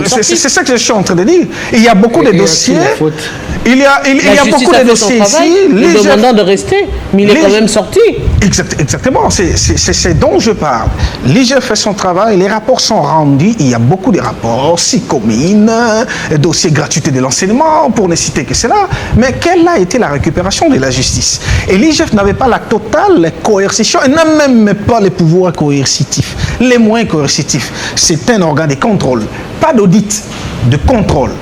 S4: C'est ça que je suis en train de dire. Il y a beaucoup de dossiers. Il y a beaucoup de dossiers ici.
S1: Les demandant de rester, mais il est quand même sorti.
S4: Exactement. C'est dont je parle. L'IGF fait son travail, les rapports sont rendus. Il y a beaucoup de rapports, SICOMINE, dossier gratuité de l'enseignement, pour ne citer que cela. Mais quelle a été la récupération de la justice? Et l'IGF n'avait pas la totale coercition et n'a même pas les pouvoirs coercitifs, les moyens coercitifs. C'est un organe de contrôle, pas d'audit, de contrôle.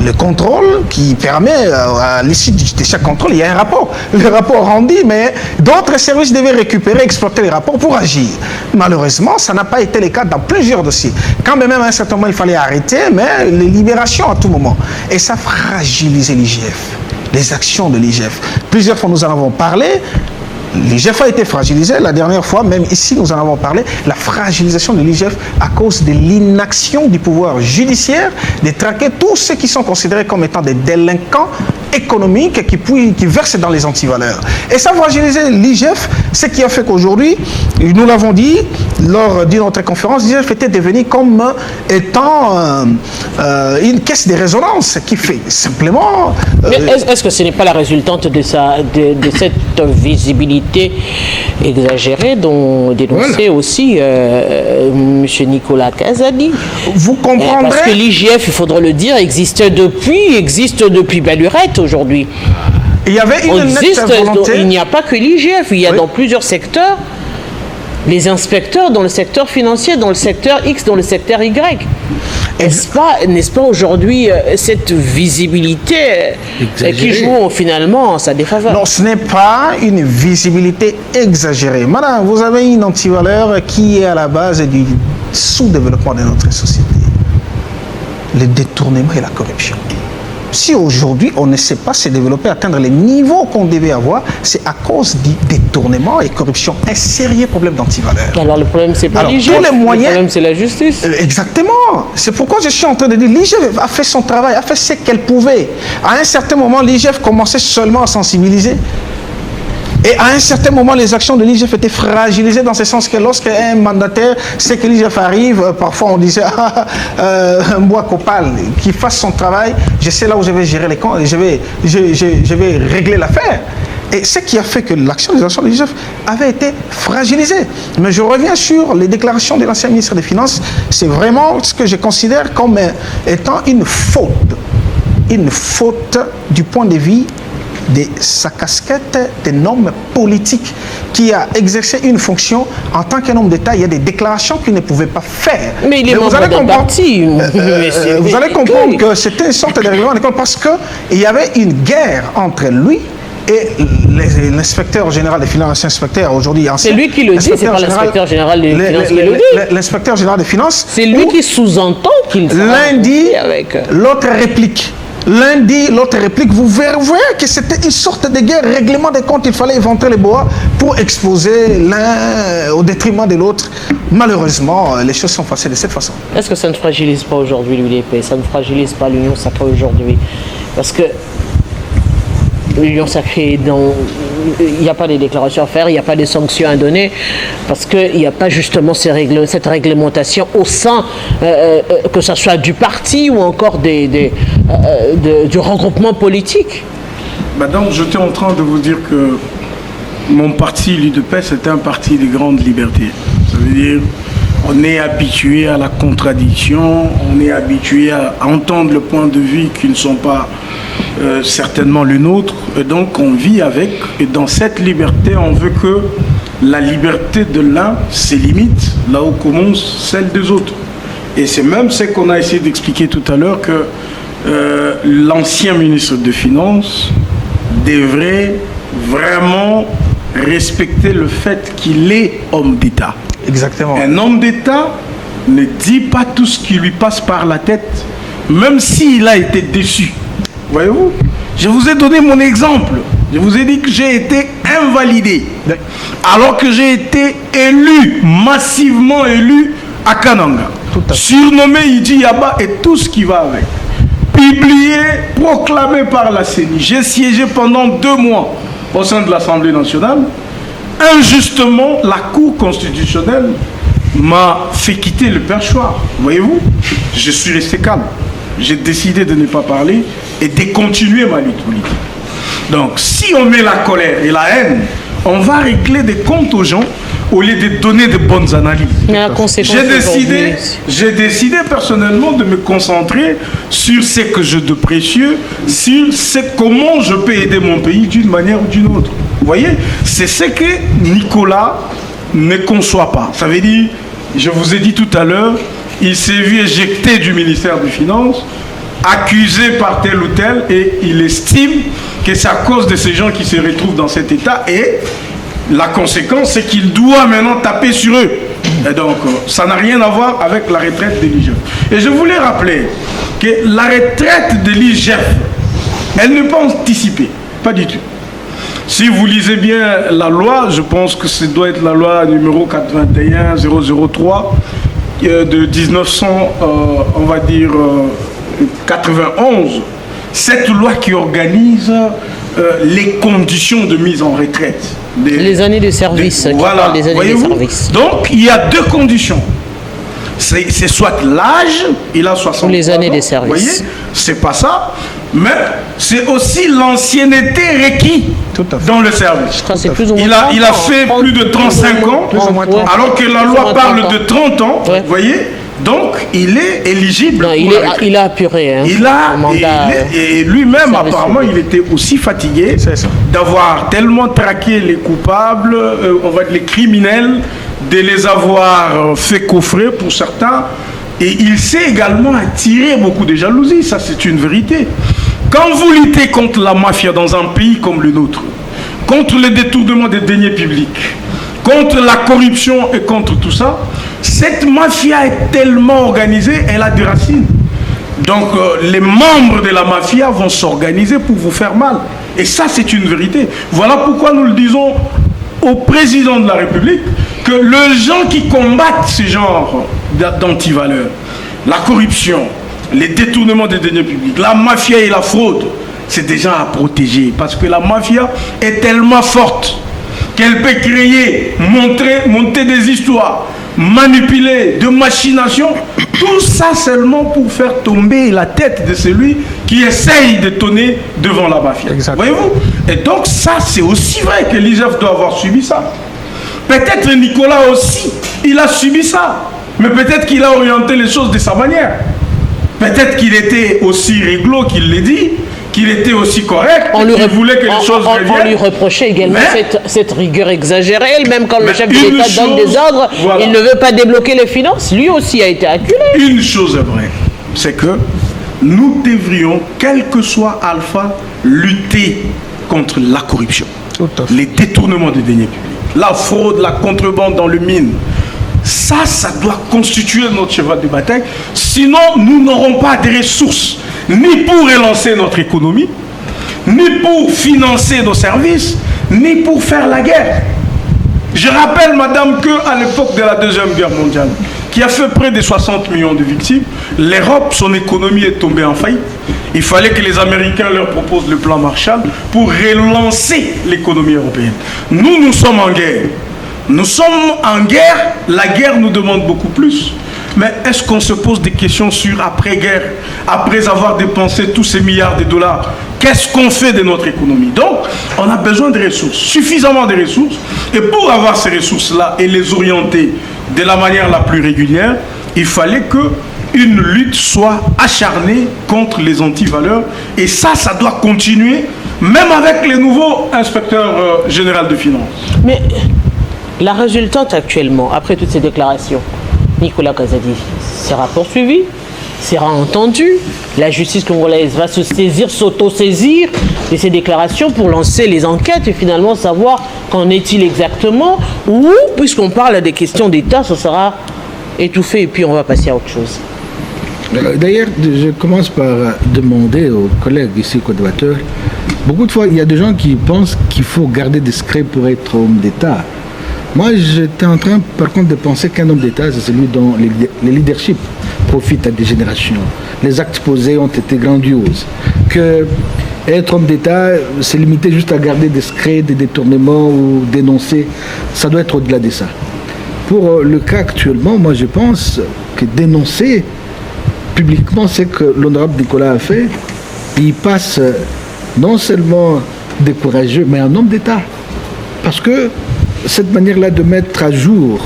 S4: Le contrôle qui permet, à l'issue de chaque contrôle, il y a un rapport. Le rapport rendu, mais d'autres services devaient récupérer, exploiter les rapports pour agir. Malheureusement, ça n'a pas été le cas dans plusieurs dossiers. Quand même à un certain moment, il fallait arrêter, mais les libérations à tout moment. Et ça fragilisait l'IGF, les actions de l'IGF. Plusieurs fois, nous en avons parlé. L'IGF a été fragilisé. La dernière fois, même ici, nous en avons parlé, la fragilisation de l'IGF à cause de l'inaction du pouvoir judiciaire de traquer tous ceux qui sont considérés comme étant des délinquants économiques qui versent dans les antivaleurs. Et ça fragiliser l'IGF, ce qui a fait qu'aujourd'hui, nous l'avons dit lors d'une autre conférence, l'IGF était devenu comme étant une caisse de résonance qui fait simplement...
S1: Mais est-ce que ce n'est pas la résultante de cette visibilité exagérée dont dénonçait aussi M. Nicolas Kazadi?
S4: Vous comprendrez...
S1: Parce que l'IGF, il faudra le dire, existe depuis belle lurette aujourd'hui.
S4: Il y avait une nette volonté...
S1: Il n'y a pas que l'IGF, il y a dans plusieurs secteurs les inspecteurs dans le secteur financier, dans le secteur X, dans le secteur Y. N'est-ce pas aujourd'hui cette visibilité qui joue finalement en sa défaveur?
S4: Non, ce n'est pas une visibilité exagérée. Madame, vous avez une antivaleur qui est à la base du sous-développement de notre société. Le détournement et la corruption. Si aujourd'hui on ne sait pas se développer, atteindre les niveaux qu'on devait avoir, c'est à cause du détournement et corruption. Un sérieux problème d'antivaleur.
S1: Alors le problème c'est pas l'IGF, le problème c'est la justice.
S4: Exactement. C'est pourquoi je suis en train de dire l'IGF a fait son travail, a fait ce qu'elle pouvait. À un certain moment, l'IGF commençait seulement à sensibiliser. Et à un certain moment, les actions de l'IGF étaient fragilisées dans ce sens que lorsqu'un mandataire sait que l'IGF arrive, parfois on disait un bois copal qui fasse son travail, je sais là où je vais gérer les comptes, je vais régler l'affaire. Et ce qui a fait que les actions de l'IGF avaient été fragilisées. Mais je reviens sur les déclarations de l'ancien ministre des Finances, c'est vraiment ce que je considère comme étant une faute du point de vue de sa casquette d'un homme politique qui a exercé une fonction en tant qu'un homme d'État. Il y a des déclarations qu'il ne pouvait pas faire.
S1: Mais il est membre d'un parti.
S4: Vous allez comprendre que c'était une sorte de règlement d'école parce qu'il y avait une guerre entre lui et l'inspecteur général des finances, l'inspecteur aujourd'hui ancien.
S1: C'est lui qui le dit, c'est pas l'inspecteur général des finances qui le dit.
S4: L'inspecteur général des finances.
S1: C'est lui qui sous-entend qu'il
S4: l'un dit, l'autre réplique. L'un dit, l'autre réplique. Vous verrez que c'était une sorte de guerre, règlement des comptes. Il fallait éventrer les bois pour exposer l'un au détriment de l'autre. Malheureusement, les choses sont passées de cette façon.
S1: Est-ce que ça ne fragilise pas aujourd'hui l'UDP? Ça ne fragilise pas l'Union sacrée aujourd'hui? Parce que l'Union sacrée, il n'y a pas de déclarations à faire, il n'y a pas de sanctions à donner, parce qu'il n'y a pas justement cette réglementation au sein, que ce soit du parti ou encore du regroupement politique.
S2: Madame, j'étais en train de vous dire que mon parti, l'UDP, c'était un parti de grande liberté. Ça veut dire on est habitué à la contradiction, on est habitué à entendre le point de vue qui ne sont pas certainement le nôtre, et donc on vit avec, et dans cette liberté on veut que la liberté de l'un se limite là où commence celle des autres. Et c'est même ce qu'on a essayé d'expliquer tout à l'heure, que l'ancien ministre des Finances devrait vraiment respecter le fait qu'il est homme d'État.
S4: Exactement.
S2: Un homme d'État ne dit pas tout ce qui lui passe par la tête, même s'il a été déçu. Voyez-vous, je vous ai donné mon exemple. Je vous ai dit que j'ai été invalidé, alors que j'ai été élu, massivement élu à Kananga. Surnommé Idi Yaba et tout ce qui va avec. Publié, proclamé par la CENI. J'ai siégé pendant 2 mois au sein de l'Assemblée nationale. Injustement, la Cour constitutionnelle m'a fait quitter le perchoir. Voyez-vous, je suis resté calme. J'ai décidé de ne pas parler et de continuer ma lutte politique. Donc, si on met la colère et la haine, on va régler des comptes aux gens au lieu de donner de bonnes analyses. J'ai décidé personnellement de me concentrer sur ce que j'ai de précieux, sur comment je peux aider mon pays d'une manière ou d'une autre. Vous voyez, c'est ce que Nicolas ne conçoit pas. Ça veut dire, je vous ai dit tout à l'heure, il s'est vu éjecté du ministère des Finances, accusé par tel ou tel, et il estime que c'est à cause de ces gens qui se retrouvent dans cet état, et la conséquence, c'est qu'il doit maintenant taper sur eux. Et donc, ça n'a rien à voir avec la retraite de l'IGF. Et je voulais rappeler que la retraite de l'IGF, elle n'est pas anticipée, pas du tout. Si vous lisez bien la loi, je pense que ça doit être la loi numéro 41003 de 1991, cette loi qui organise les conditions de mise en retraite.
S1: Les années de service.
S2: Voilà,
S1: les années de service.
S2: Donc, il y a deux conditions. C'est soit l'âge, il a 60 ans.
S1: Les années de service.
S2: Vous voyez, c'est pas ça. Mais c'est aussi l'ancienneté requise dans le service.
S1: Je crois que c'est plus ou moins
S2: Il a fait plus de 35 ans, alors que la loi parle de 30 ans. Vous voyez. Donc, il est éligible.
S1: Non, il a apuré. Hein,
S2: et lui-même, apparemment, il était aussi fatigué d'avoir tellement traqué les coupables, on va dire les criminels, de les avoir fait coffrer pour certains. Et il sait également attirer beaucoup de jalousie. Ça, c'est une vérité. Quand vous luttez contre la mafia dans un pays comme le nôtre, contre le détournement des deniers publics, contre la corruption et contre tout ça, cette mafia est tellement organisée, elle a des racines. Donc les membres de la mafia vont s'organiser pour vous faire mal. Et ça, c'est une vérité. Voilà pourquoi nous le disons au président de la République, que les gens qui combattent ce genre d'antivaleurs, la corruption, les détournements des deniers publics, la mafia et la fraude, c'est des gens à protéger. Parce que la mafia est tellement forte qu'elle peut créer, monter des histoires, manipuler, de machination, tout ça seulement pour faire tomber la tête de celui qui essaye de tonner devant la mafia. Voyez-vous? Et donc ça, c'est aussi vrai que l'IGF doit avoir subi ça. Peut-être Nicolas aussi, il a subi ça. Mais peut-être qu'il a orienté les choses de sa manière. Peut-être qu'il était aussi réglo qu'il l'a dit, qu'il était aussi correct, qu'il voulait que les choses reviennent.
S1: On lui reprochait également cette rigueur exagérée. Même quand le chef de l'État donne des ordres, il ne veut pas débloquer les finances. Lui aussi a été acculé.
S2: Une chose est vraie, c'est que nous devrions, quel que soit Alpha, lutter contre la corruption, les détournements des deniers publics, la fraude, la contrebande dans le mine. Ça doit constituer notre cheval de bataille. Sinon, nous n'aurons pas de ressources, ni pour relancer notre économie, ni pour financer nos services, ni pour faire la guerre. Je rappelle, madame, qu'à l'époque de la Deuxième Guerre mondiale, qui a fait près de 60 millions de victimes, l'Europe, son économie est tombée en faillite. Il fallait que les Américains leur proposent le plan Marshall pour relancer l'économie européenne. Nous sommes en guerre. Nous sommes en guerre, la guerre nous demande beaucoup plus. Mais est-ce qu'on se pose des questions sur après-guerre, après avoir dépensé tous ces milliards de dollars, qu'est-ce qu'on fait de notre économie? Donc, on a besoin de ressources, suffisamment de ressources. Et pour avoir ces ressources-là et les orienter de la manière la plus régulière, il fallait qu'une lutte soit acharnée contre les antivaleurs. Et ça doit continuer, même avec les nouveaux inspecteurs généraux de finances.
S1: Mais la résultante actuellement, après toutes ces déclarations, Nicolas Kazadi sera poursuivi, sera entendu. La justice congolaise va se saisir, s'auto-saisir de ces déclarations pour lancer les enquêtes et finalement savoir qu'en est-il exactement. Ou, puisqu'on parle des questions d'État, ça sera étouffé et puis on va passer à autre chose.
S3: D'ailleurs, je commence par demander aux collègues ici, co-débatteurs, beaucoup de fois, il y a des gens qui pensent qu'il faut garder discret pour être homme d'État. Moi, j'étais en train, par contre, de penser qu'un homme d'État, c'est celui dont le leadership profite à des générations. Les actes posés ont été grandioses. Que être homme d'État, c'est limité juste à garder discret des détournements ou dénoncer. Ça doit être au-delà de ça. Pour le cas actuellement, moi, je pense que dénoncer publiquement ce que l'honorable Nicolas a fait, il passe non seulement des courageux, mais un homme d'État. Parce que cette manière-là de mettre à jour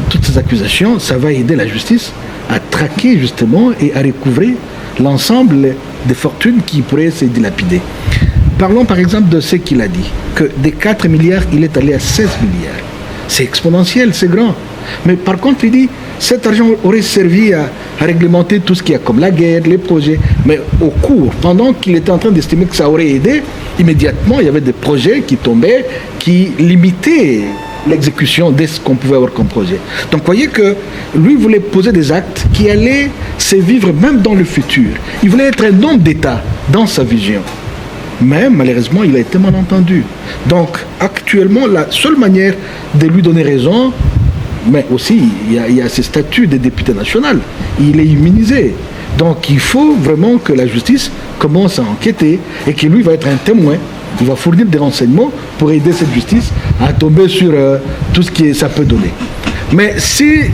S3: toutes ces accusations, ça va aider la justice à traquer justement et à recouvrer l'ensemble des fortunes qui pourraient se dilapider. Parlons par exemple de ce qu'il a dit, que des 4 milliards, il est allé à 16 milliards. C'est exponentiel, c'est grand. Mais par contre, il dit, cet argent aurait servi à réglementer tout ce qu'il y a comme la guerre, les projets. Mais au cours, pendant qu'il était en train d'estimer que ça aurait aidé, immédiatement, il y avait des projets qui tombaient, qui limitaient l'exécution de ce qu'on pouvait avoir comme projet. Donc, vous voyez que lui voulait poser des actes qui allaient se vivre même dans le futur. Il voulait être un homme d'État dans sa vision. Mais malheureusement, il a été mal entendu. Donc, actuellement, la seule manière de lui donner raison, mais aussi, il y a ce statut de député national. Il est immunisé. Donc il faut vraiment que la justice commence à enquêter et que lui va être un témoin. Il va fournir des renseignements pour aider cette justice à tomber sur tout ce que ça peut donner. Mais si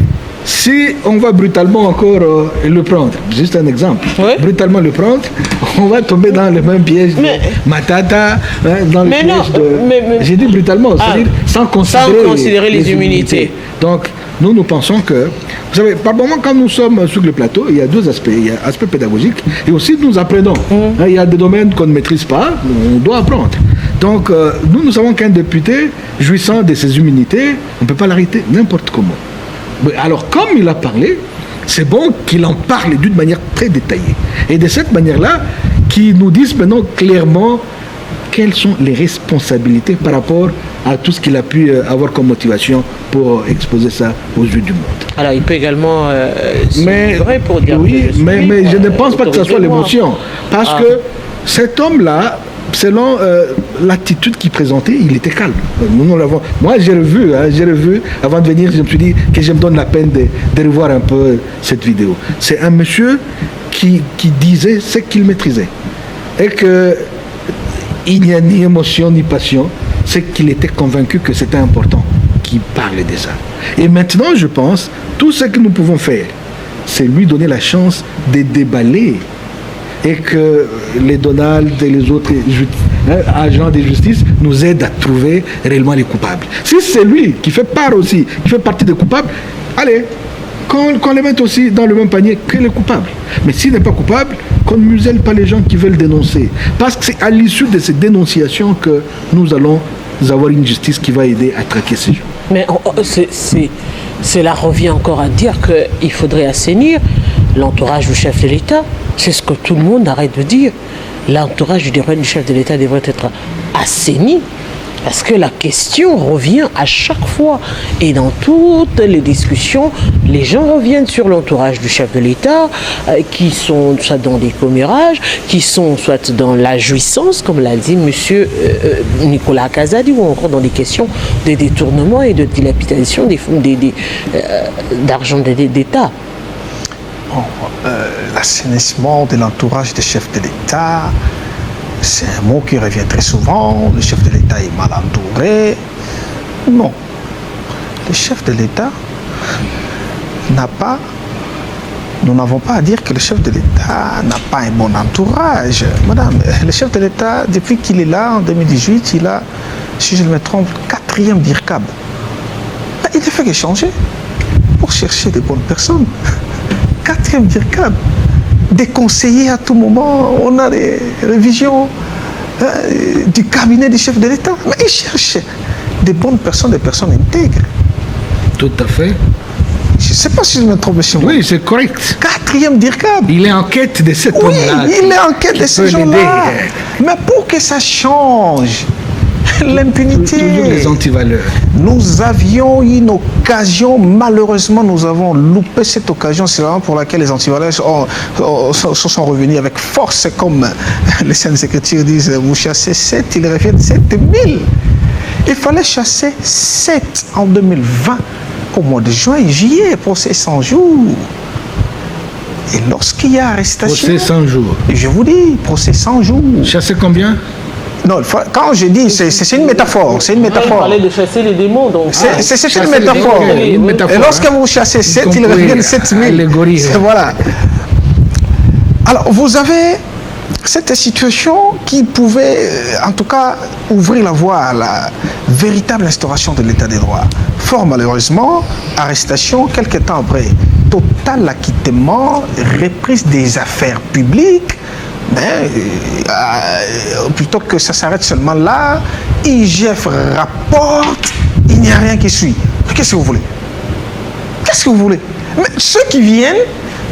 S3: on va brutalement encore le prendre, juste un exemple, brutalement le prendre, on va tomber dans le même piège de Matata, dans le piège de... J'ai dit brutalement, c'est-à-dire sans considérer les immunités. Donc, nous pensons que, vous savez, par moment, quand nous sommes sur le plateau, il y a deux aspects. Il y a l'aspect pédagogique et aussi nous apprenons. Il y a des domaines qu'on ne maîtrise pas, on doit apprendre. Donc, nous savons qu'un député jouissant de ses immunités, on ne peut pas l'arrêter n'importe comment. Alors, comme il a parlé, c'est bon qu'il en parle d'une manière très détaillée. Et de cette manière-là, qu'il nous dise maintenant clairement quelles sont les responsabilités par rapport à tout ce qu'il a pu avoir comme motivation pour exposer ça aux yeux du monde.
S1: Alors, il peut également...
S3: vrai pour dire mais je ne pense pas que ce soit l'émotion. Parce que cet homme-là, selon l'attitude qu'il présentait, il était calme. Nous l'avons. Moi, j'ai revu, avant de venir, je me suis dit que je me donne la peine de revoir un peu cette vidéo. C'est un monsieur qui disait ce qu'il maîtrisait. Et qu'il n'y a ni émotion ni passion, c'est qu'il était convaincu que c'était important qu'il parle de ça. Et maintenant, je pense, tout ce que nous pouvons faire, c'est lui donner la chance de déballer et que les Donald et les autres agents de justice nous aident à trouver réellement les coupables. Si c'est lui qui fait part aussi, qui fait partie des coupables, allez, qu'on les mette aussi dans le même panier que les coupables. Mais s'il n'est pas coupable, qu'on ne muselle pas les gens qui veulent dénoncer. Parce que c'est à l'issue de ces dénonciations que nous allons avoir une justice qui va aider à traquer ces gens.
S1: Mais cela revient encore à dire qu'il faudrait assainir l'entourage du chef de l'État. C'est ce que tout le monde arrête de dire. L'entourage du chef de l'État devrait être assaini. Parce que la question revient à chaque fois. Et dans toutes les discussions, les gens reviennent sur l'entourage du chef de l'État, qui sont soit dans des commérages, qui sont soit dans la jouissance, comme l'a dit M. Nicolas Kazadi, ou encore dans des questions de détournement et de dilapidation des fonds d'argent d'État.
S4: Bon, l'assainissement de l'entourage des chefs de l'État, c'est un mot qui revient très souvent. Le chef de l'État est mal entouré. Non. Le chef de l'État nous n'avons pas à dire que le chef de l'État n'a pas un bon entourage. Madame, le chef de l'État, depuis qu'il est là, en 2018, il a, si je ne me trompe, 4e DIRCAB. Il ne fait que changer pour chercher des bonnes personnes. 4e DIRCAB. Des conseillers à tout moment, on a des révisions du cabinet du chef de l'État. Mais il cherche des bonnes personnes, des personnes intègres.
S3: Tout à fait.
S4: Je ne sais pas si je me trompe, monsieur.
S3: Oui, c'est correct.
S4: 4e DIRCAB.
S3: Il est en quête de cet homme-là.
S4: Oui, il est en quête de ces gens-là. Mais pour que ça change, l'impunité.
S3: Toujours les antivaleurs.
S4: Nous avions une occasion, malheureusement nous avons loupé cette occasion, c'est vraiment pour laquelle les antivaleurs sont revenus avec force, comme les Saintes Écritures disent, vous chassez 7, ils reviennent 7000. Il fallait chasser 7 en 2020, au mois de juin et juillet, procès 100 jours. Et lorsqu'il y a arrestation...
S3: Procès 100 jours.
S4: Je vous dis, procès 100 jours.
S3: Chasser combien?
S4: Non, quand je dis, c'est une métaphore. C'est une métaphore.
S1: Il fallait de chasser les démons. Donc.
S4: C'est une métaphore. Et lorsque vous chassez 7, ils reviennent 7000. Voilà. Alors, vous avez cette situation qui pouvait, en tout cas, ouvrir la voie à la véritable instauration de l'état des droits. Fort malheureusement, arrestation, quelques temps après, total acquittement, reprise des affaires publiques. Mais, plutôt que ça s'arrête seulement là, IGF rapporte, il n'y a rien qui suit. Qu'est-ce que vous voulez? Qu'est-ce que vous voulez? Mais ceux qui viennent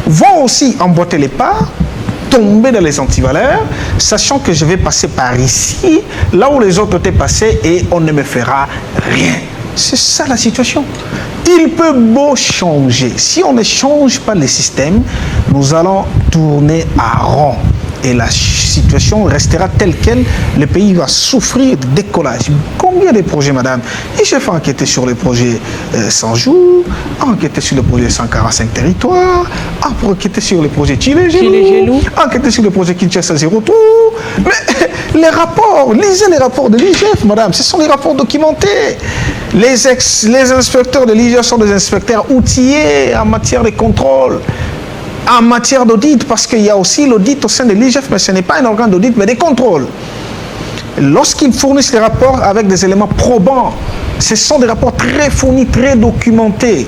S4: vont aussi emboîter les pas, tomber dans les antivaleurs, sachant que je vais passer par ici, là où les autres étaient passés, et on ne me fera rien. C'est ça la situation. Il peut beau changer. Si on ne change pas les systèmes, nous allons tourner à rond. et la situation restera telle qu'elle. Le pays va souffrir de décollage. Combien de projets, madame? IGF a enquêté sur les projets 100 jours, a enquêté sur le projet 145 territoires, a enquêté sur les projets Chile-Gelou, a enquêté sur le projet Kinshasa Zéro Tour. Mais les rapports, lisez les rapports de l'IGF, madame, ce sont des rapports documentés. Les inspecteurs de l'IGF sont des inspecteurs outillés en matière de contrôle, en matière d'audit, parce qu'il y a aussi l'audit au sein de l'IGF, mais ce n'est pas un organe d'audit, mais des contrôles. Lorsqu'ils fournissent les rapports avec des éléments probants, ce sont des rapports très fournis, très documentés,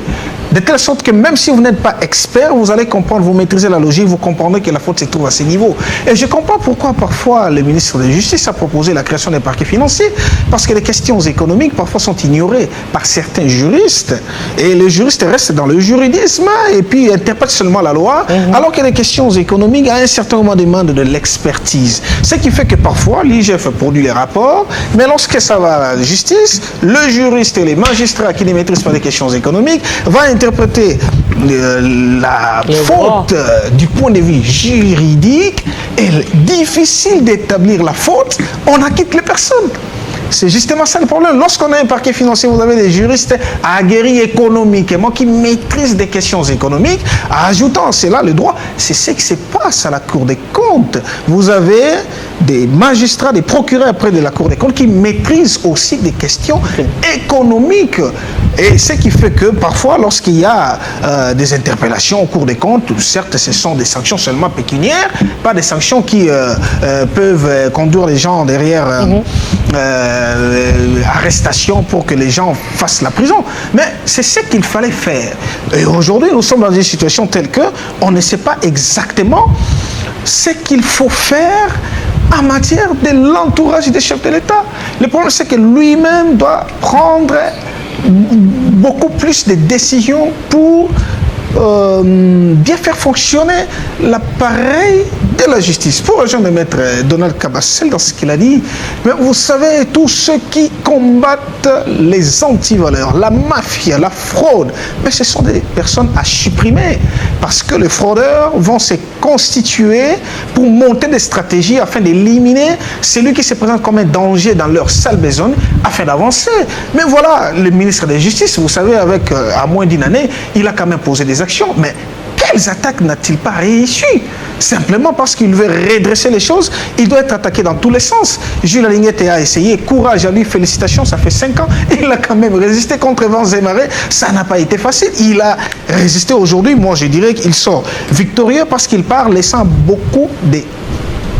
S4: de telle sorte que même si vous n'êtes pas expert, vous allez comprendre, vous maîtrisez la logique, vous comprendrez que la faute se trouve à ces niveaux. Et je comprends pourquoi parfois le ministre de la Justice a proposé la création des parquets financiers, parce que les questions économiques parfois sont ignorées par certains juristes, et les juristes restent dans le juridisme et puis interprètent seulement la loi, alors que les questions économiques à un certain moment demandent de l'expertise. Ce qui fait que parfois l'IGF produit les rapports, mais lorsque ça va à la justice, le juriste et les magistrats qui ne maîtrisent pas les questions économiques vont interpréter la faute du point de vue juridique, et difficile d'établir la faute, on acquitte les personnes. C'est justement ça le problème. Lorsqu'on a un parquet financier, vous avez des juristes aguerris économiquement qui maîtrisent des questions économiques, ajoutant à cela le droit. C'est ce qui se passe à la Cour des comptes. vous avez des magistrats, des procureurs près de la Cour des comptes qui maîtrisent aussi des questions économiques. Et ce qui fait que parfois, lorsqu'il y a des interpellations au Cour des comptes, certes, ce sont des sanctions seulement pécuniaires, pas des sanctions qui peuvent conduire les gens derrière arrestation pour que les gens fassent la prison. Mais c'est ce qu'il fallait faire. Et aujourd'hui, nous sommes dans une situation telle que on ne sait pas exactement ce qu'il faut faire en matière de l'entourage des chefs de l'État. Le problème, c'est que lui-même doit prendre beaucoup plus de décisions pour bien faire fonctionner l'appareil de la justice. Pour rejoindre maître Donald Cabassel dans ce qu'il a dit, mais vous savez, tous ceux qui combattent les antivaleurs, la mafia, la fraude, mais ce sont des personnes à supprimer, parce que les fraudeurs vont se constituer pour monter des stratégies afin d'éliminer celui qui se présente comme un danger dans leur sale besogne afin d'avancer. Mais voilà, le ministre de la Justice, vous savez, avec à moins d'une année, il a quand même posé des actions, mais quelles attaques n'a-t-il pas réussi? Simplement parce qu'il veut redresser les choses, il doit être attaqué dans tous les sens. Jules Alignette a essayé, courage à lui, félicitations, ça fait 5 ans, il a quand même résisté contre vents et marées, ça n'a pas été facile, il a résisté. Aujourd'hui, moi je dirais qu'il sort victorieux parce qu'il part laissant beaucoup de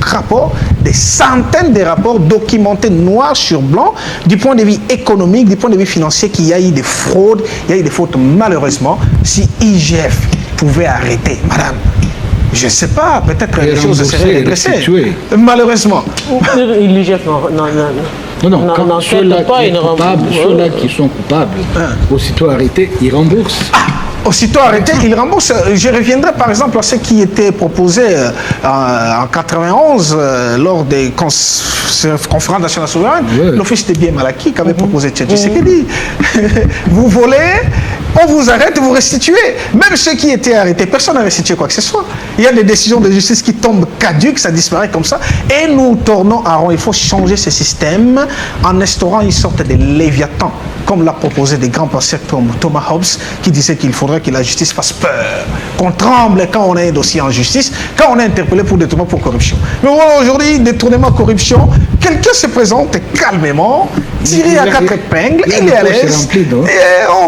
S4: rapports, des centaines de rapports documentés noir sur blanc du point de vue économique, du point de vue financier, qu'il y a eu des fraudes, il y a eu des fautes. Malheureusement, si IGF pouvait arrêter, madame, je ne sais pas, peut-être les choses seraient redressées. Malheureusement.
S1: L'IGF
S3: ceux-là qui sont coupables, aussitôt arrêtés, ils remboursent.
S4: Aussitôt arrêté, il rembourse. Je reviendrai par exemple à ce qui était proposé en 91 lors des conférences nationales souveraines. Oui. L'Office des biens mal acquis qu'avait proposé Tshisekedi. Vous volez, on vous arrête, vous restituez. Même ceux qui étaient arrêtés, personne n'a restitué quoi que ce soit. Il y a des décisions de justice qui tombent caduques, ça disparaît comme ça. Et nous tournons à rond. Il faut changer ce système en instaurant une sorte de léviathan, comme l'a proposé des grands penseurs comme Thomas Hobbes, qui disait qu'il faudrait que la justice fasse peur, qu'on tremble quand on a un dossier en justice, quand on est interpellé pour détournement pour corruption. Mais voilà, aujourd'hui, détournement, corruption, quelqu'un se présente calmement, tiré à 4 épingles, il est à l'aise,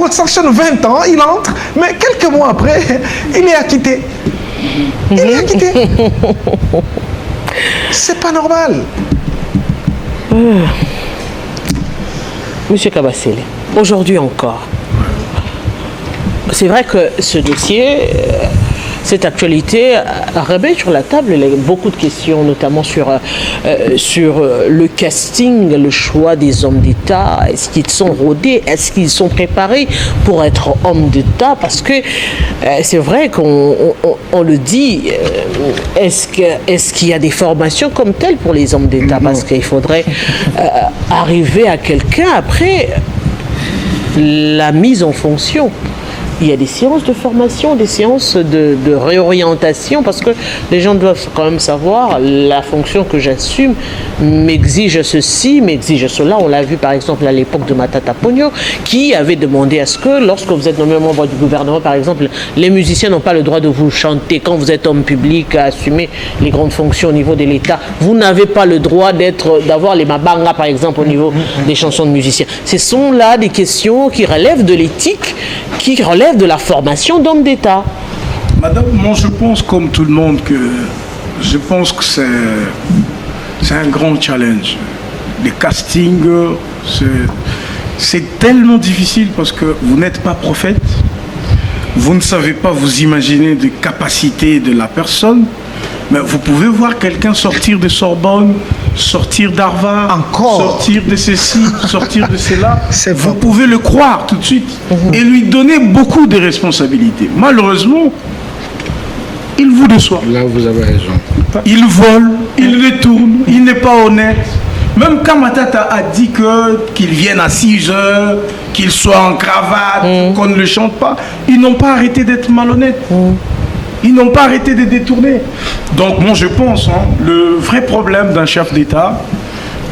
S4: on sanctionne 20 ans, il entre, mais quelques mois après, il est acquitté. Il est acquitté. C'est pas normal.
S1: Monsieur Cabassel, aujourd'hui encore, c'est vrai que ce dossier, cette actualité remet sur la table beaucoup de questions, notamment sur le casting, le choix des hommes d'État. Est-ce qu'ils sont rodés? Est-ce qu'ils sont préparés pour être hommes d'État? Parce que c'est vrai qu'on le dit, est-ce qu'il y a des formations comme telles pour les hommes d'État? Parce qu'il faudrait arriver à quelqu'un après la mise en fonction. il y a des séances de formation, des séances de réorientation, parce que les gens doivent quand même savoir, la fonction que j'assume m'exige ceci, m'exige cela. On l'a vu par exemple à l'époque de Matata Ponyo, qui avait demandé à ce que, lorsque vous êtes nommé membre du gouvernement, par exemple, les musiciens n'ont pas le droit de vous chanter. Quand vous êtes homme public à assumer les grandes fonctions au niveau de l'État, vous n'avez pas le droit d'avoir les mabanga, par exemple, au niveau des chansons de musiciens. Ce sont là des questions qui relèvent de l'éthique, qui relèvent de la formation d'hommes d'État.
S2: Madame, moi je pense comme tout le monde que c'est un grand challenge. Les castings, c'est tellement difficile parce que vous n'êtes pas prophète, vous ne savez pas vous imaginer des capacités de la personne, mais vous pouvez voir quelqu'un sortir de Sorbonne, sortir d'Harvard, sortir de ceci, sortir de cela. Vous pouvez le croire tout de suite et lui donner beaucoup de responsabilités. Malheureusement, il vous déçoit.
S3: Là, vous avez raison.
S2: Il vole, il détourne, il n'est pas honnête. Même quand Matata a dit qu'il vienne à 6 heures, qu'il soit en cravate, qu'on ne le chante pas, ils n'ont pas arrêté d'être malhonnêtes. Ils n'ont pas arrêté de détourner. Donc moi je pense, le vrai problème d'un chef d'État,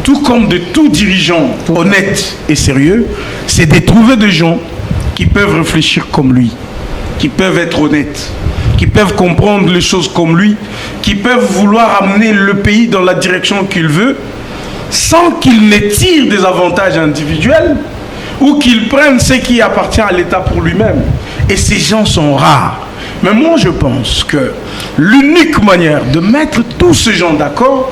S2: tout comme de tout dirigeant honnête et sérieux, c'est de trouver des gens qui peuvent réfléchir comme lui, qui peuvent être honnêtes, qui peuvent comprendre les choses comme lui, qui peuvent vouloir amener le pays dans la direction qu'il veut, sans qu'il ne tire des avantages individuels ou qu'il prenne ce qui appartient à l'État pour lui-même. Et ces gens sont rares. Mais moi, je pense que l'unique manière de mettre tous ces gens d'accord,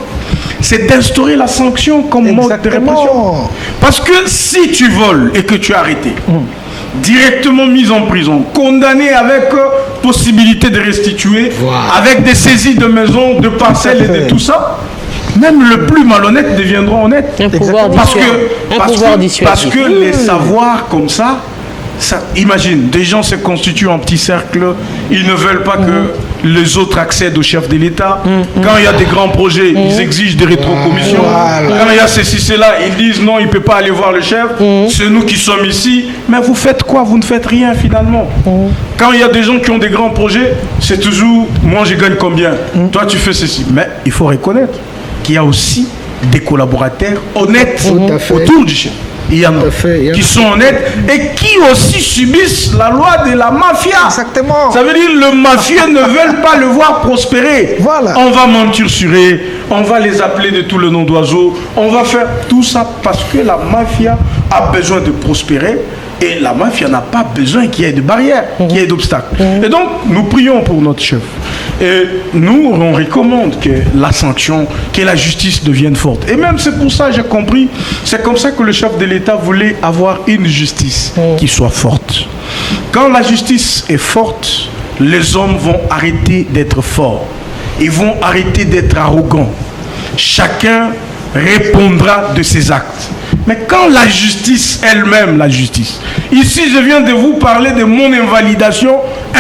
S2: c'est d'instaurer la sanction comme mode de répression. Parce que si tu voles et que tu es arrêté, directement mis en prison, condamné avec possibilité de restituer, avec des saisies de maisons, de parcelles et de tout ça, même le plus malhonnête deviendra honnête. Parce que les savoirs comme ça, imagine, des gens se constituent en petits cercles, ils ne veulent pas que les autres accèdent au chef de l'État. Quand il y a des grands projets, ils exigent des rétrocommissions. Quand il y a ceci, cela, ils disent non, il ne peut pas aller voir le chef, c'est nous qui sommes ici. Mais vous faites quoi? Vous ne faites rien finalement. Quand il y a des gens qui ont des grands projets, c'est toujours, moi je gagne combien? Toi tu fais ceci. Mais il faut reconnaître qu'il y a aussi des collaborateurs honnêtes autour du chef. Il y en a qui sont honnêtes et qui aussi subissent la loi de la mafia.
S4: Exactement.
S2: Ça veut dire que le mafieux ne veulent pas le voir prospérer.
S4: Voilà.
S2: On va mentir sur eux, on va les appeler de tout le nom d'oiseaux, on va faire tout ça parce que la mafia a besoin de prospérer. Et la mafia n'a pas besoin qu'il y ait de barrières, qu'il y ait d'obstacles. Et donc, nous prions pour notre chef. Et nous, on recommande que la sanction, que la justice devienne forte. Et même c'est pour ça, j'ai compris, c'est comme ça que le chef de l'État voulait avoir une justice qui soit forte. Quand la justice est forte, les hommes vont arrêter d'être forts. Ils vont arrêter d'être arrogants. Chacun répondra de ses actes. Mais quand la justice elle-même, ici je viens de vous parler de mon invalidation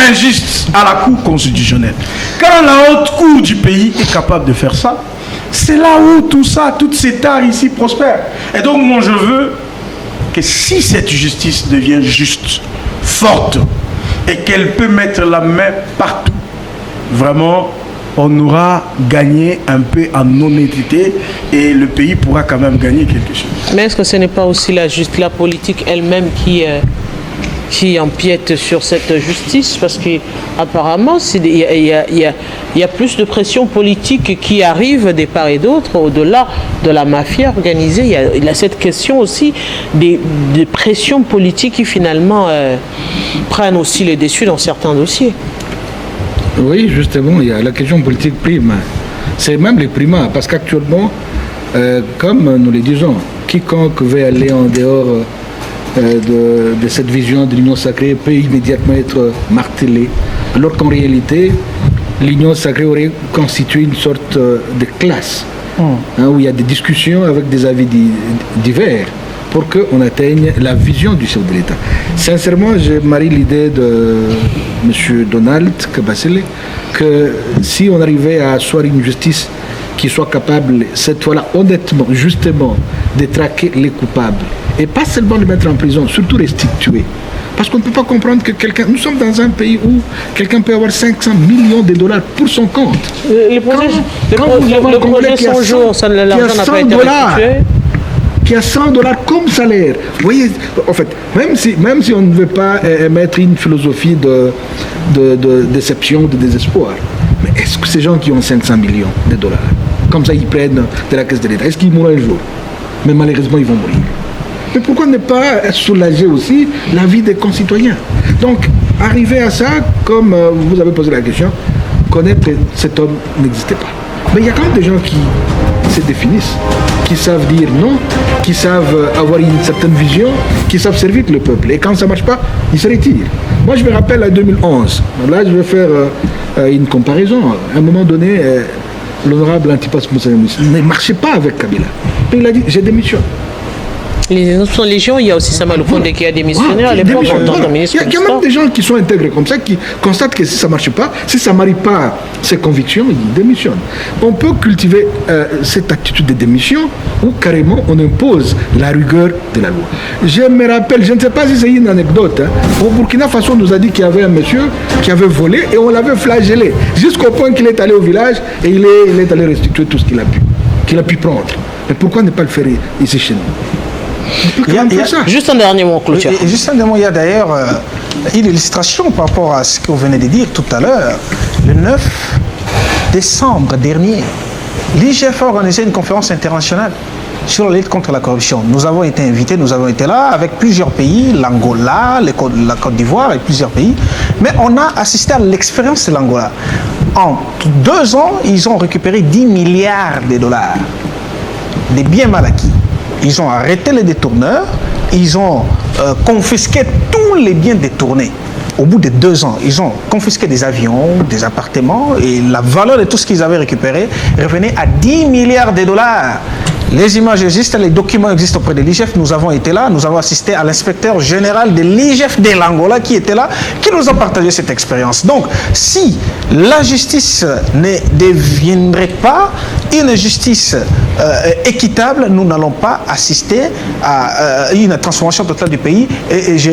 S2: injuste à la Cour constitutionnelle. Quand la haute cour du pays est capable de faire ça, c'est là où tout ça, toutes ces tares ici prospèrent. Et donc moi je veux que si cette justice devient juste, forte, et qu'elle peut mettre la main partout, vraiment, on aura gagné un peu en honnêteté et le pays pourra quand même gagner quelque chose.
S1: Mais est-ce que ce n'est pas aussi la politique elle-même qui empiète sur cette justice? Parce qu'apparemment, il y a plus de pression politique qui arrive des part et d'autre, au-delà de la mafia organisée. Il y a cette question aussi des pressions politiques qui finalement prennent aussi les dessus dans certains dossiers.
S3: Oui, justement, il y a la question politique prime. C'est même les primats, parce qu'actuellement, comme nous le disons, quiconque veut aller en dehors de cette vision de l'union sacrée peut immédiatement être martelé, alors qu'en réalité, l'union sacrée aurait constitué une sorte de classe, où il y a des discussions avec des avis divers, pour qu'on atteigne la vision du chef de l'État. Sincèrement, je marie l'idée de M. Donald Kabasele que si on arrivait à asseoir une justice qui soit capable, cette fois-là, honnêtement, justement, de traquer les coupables, et pas seulement les mettre en prison, surtout restituer. Parce qu'on ne peut pas comprendre que quelqu'un... Nous sommes dans un pays où quelqu'un peut avoir 500 millions de dollars pour son compte.
S1: Le projet son jour, l'argent n'a pas été restitué.
S3: Qui a $100 comme salaire. Vous voyez, en fait, même si on ne veut pas émettre une philosophie de déception, de désespoir, mais est-ce que ces gens qui ont 500 millions de dollars, comme ça ils prennent de la caisse de l'État, est-ce qu'ils mourront un jour? Mais malheureusement, ils vont mourir. Mais pourquoi ne pas soulager aussi la vie des concitoyens? Donc, arriver à ça, comme vous avez posé la question, connaître cet homme n'existait pas. Mais il y a quand même des gens qui se définissent, qui savent dire non, qui savent avoir une certaine vision, qui savent servir le peuple. Et quand ça ne marche pas, ils se retirent. Moi, je me rappelle en 2011. Là, je vais faire une comparaison. À un moment donné, l'honorable Antipas Moussa ne marchait pas avec Kabila. Et il a dit, j'ai démissionné.
S1: Les autres légions, il y a aussi Sama Lukonde qui a démissionné à l'époque en tant que ministre.
S3: Il y a même des gens qui sont intégrés comme ça, qui constatent que si ça ne marche pas, si ça ne marie pas ses convictions, ils démissionnent. On peut cultiver cette attitude de démission où carrément on impose la rigueur de la loi. Je me rappelle, je ne sais pas si c'est une anecdote, au Burkina Faso, on nous a dit qu'il y avait un monsieur qui avait volé et on l'avait flagellé jusqu'au point qu'il est allé au village et il est allé restituer tout ce qu'il a pu prendre. Mais pourquoi ne pas le faire ici chez nous?
S1: Juste un dernier mot, clôture.
S4: Juste un dernier mot, il y a d'ailleurs une illustration par rapport à ce que vous venez de dire tout à l'heure. Le 9 décembre dernier, l'IGF a organisé une conférence internationale sur la lutte contre la corruption. Nous avons été invités, nous avons été là avec plusieurs pays, l'Angola, la Côte d'Ivoire et plusieurs pays. Mais on a assisté à l'expérience de l'Angola. En 2 ans, ils ont récupéré 10 milliards de dollars des biens mal acquis. Ils ont arrêté les détourneurs, ils ont confisqué tous les biens détournés. Au bout de 2 ans, ils ont confisqué des avions, des appartements et la valeur de tout ce qu'ils avaient récupéré revenait à 10 milliards de dollars. Les images existent, les documents existent auprès de l'IGF. Nous avons été là, nous avons assisté à l'inspecteur général de l'IGF de l'Angola qui était là, qui nous a partagé cette expérience. Donc, si la justice ne deviendrait pas une justice équitable, nous n'allons pas assister à une transformation totale du pays. Et je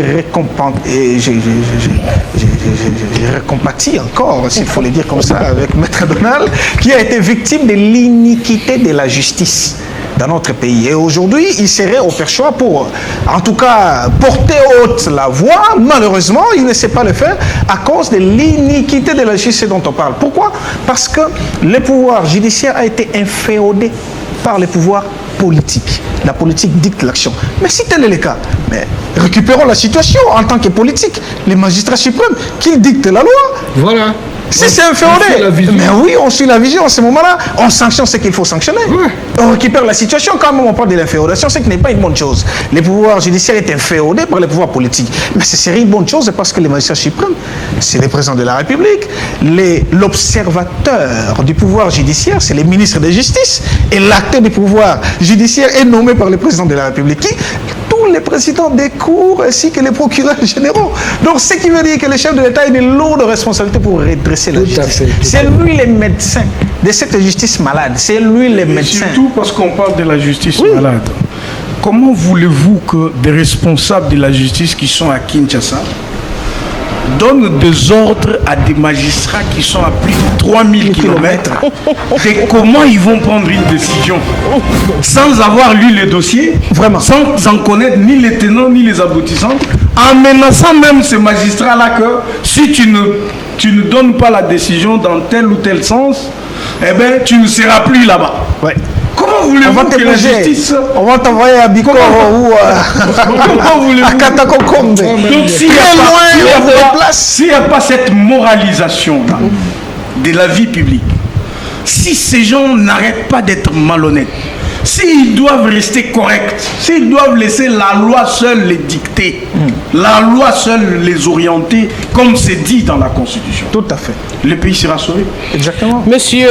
S4: compatis encore, s'il faut le dire comme ça, avec Maître Donald, qui a été victime de l'iniquité de la justice dans notre pays. Et aujourd'hui, il serait au perchoir pour, en tout cas, porter haute la voix. Malheureusement, il ne sait pas le faire à cause de l'iniquité de la justice dont on parle. Pourquoi? Parce que le pouvoir judiciaire a été inféodé par le pouvoir politique. La politique dicte l'action. Mais si tel est le cas, mais récupérons la situation en tant que politique. Les magistrats suprêmes, qu'ils dictent la loi.
S3: Voilà.
S4: Si c'est inféodé, mais oui, on suit la vision. À ce moment-là, on sanctionne ce qu'il faut sanctionner. Ouais. On récupère la situation. Quand même on parle de l'inféodation, c'est que ce n'est pas une bonne chose. Le pouvoir judiciaire est inféodé par le pouvoir politique. Mais ce serait une bonne chose parce que les magistrats suprêmes, c'est le président de la République. L'observateur du pouvoir judiciaire, c'est le ministre de la Justice. Et l'acteur du pouvoir judiciaire est nommé par le président de la République. Tous les présidents des cours ainsi que les procureurs généraux. Donc, ce qui veut dire que le chef de l'État a une lourde responsabilité pour redresser la justice. C'est lui le médecin de cette justice malade. C'est lui le médecin.
S2: Surtout parce qu'on parle de la justice malade. Comment voulez-vous que des responsables de la justice qui sont à Kinshasa donnent des ordres à des magistrats qui sont à plus de 3000 km et comment ils vont prendre une décision sans avoir lu le dossier, vraiment, sans en connaître ni les tenants ni les aboutissants, en menaçant même ces magistrats-là que si tu ne donnes pas la décision dans tel ou tel sens, eh ben, tu ne seras plus là-bas. Ouais. Comment voulez-vous que la justice...
S4: On va t'envoyer à Bikoro ou à Katakokombe.
S2: Donc s'il n'y a pas cette moralisation-là de la vie publique, si ces gens n'arrêtent pas d'être malhonnêtes, s'ils doivent rester corrects, s'ils doivent laisser la loi seule les dicter, la loi seule les orienter, comme c'est dit dans la Constitution.
S4: Tout à fait.
S2: Le pays sera sauvé.
S4: Exactement.
S1: Monsieur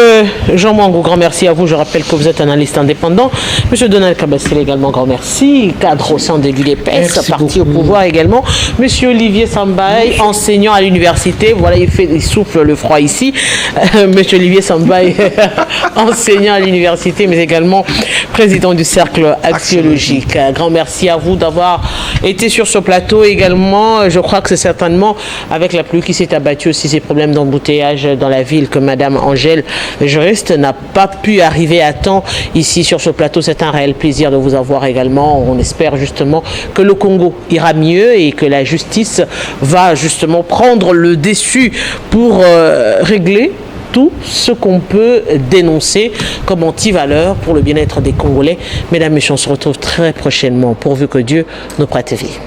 S1: Jean Mwango, grand merci à vous. Je rappelle que vous êtes analyste indépendant. Monsieur Donald Kabasele également, grand merci. Cadre au sein de l'UDPS, parti au pouvoir également. Monsieur Olivier Sambaye, enseignant à l'université. Voilà, il souffle le froid ici. Monsieur Olivier Sambaye, enseignant à l'université, mais également président du cercle axiologique. Un grand merci à vous d'avoir été sur ce plateau également. Je crois que c'est certainement avec la pluie qui s'est abattue aussi ces problèmes d'embouteillage dans la ville que Madame Angèle, juriste, n'a pas pu arriver à temps ici sur ce plateau. C'est un réel plaisir de vous avoir également. On espère justement que le Congo ira mieux et que la justice va justement prendre le dessus pour régler tout ce qu'on peut dénoncer comme anti-valeur pour le bien-être des Congolais. Mesdames et messieurs, on se retrouve très prochainement, pourvu que Dieu nous prête vie.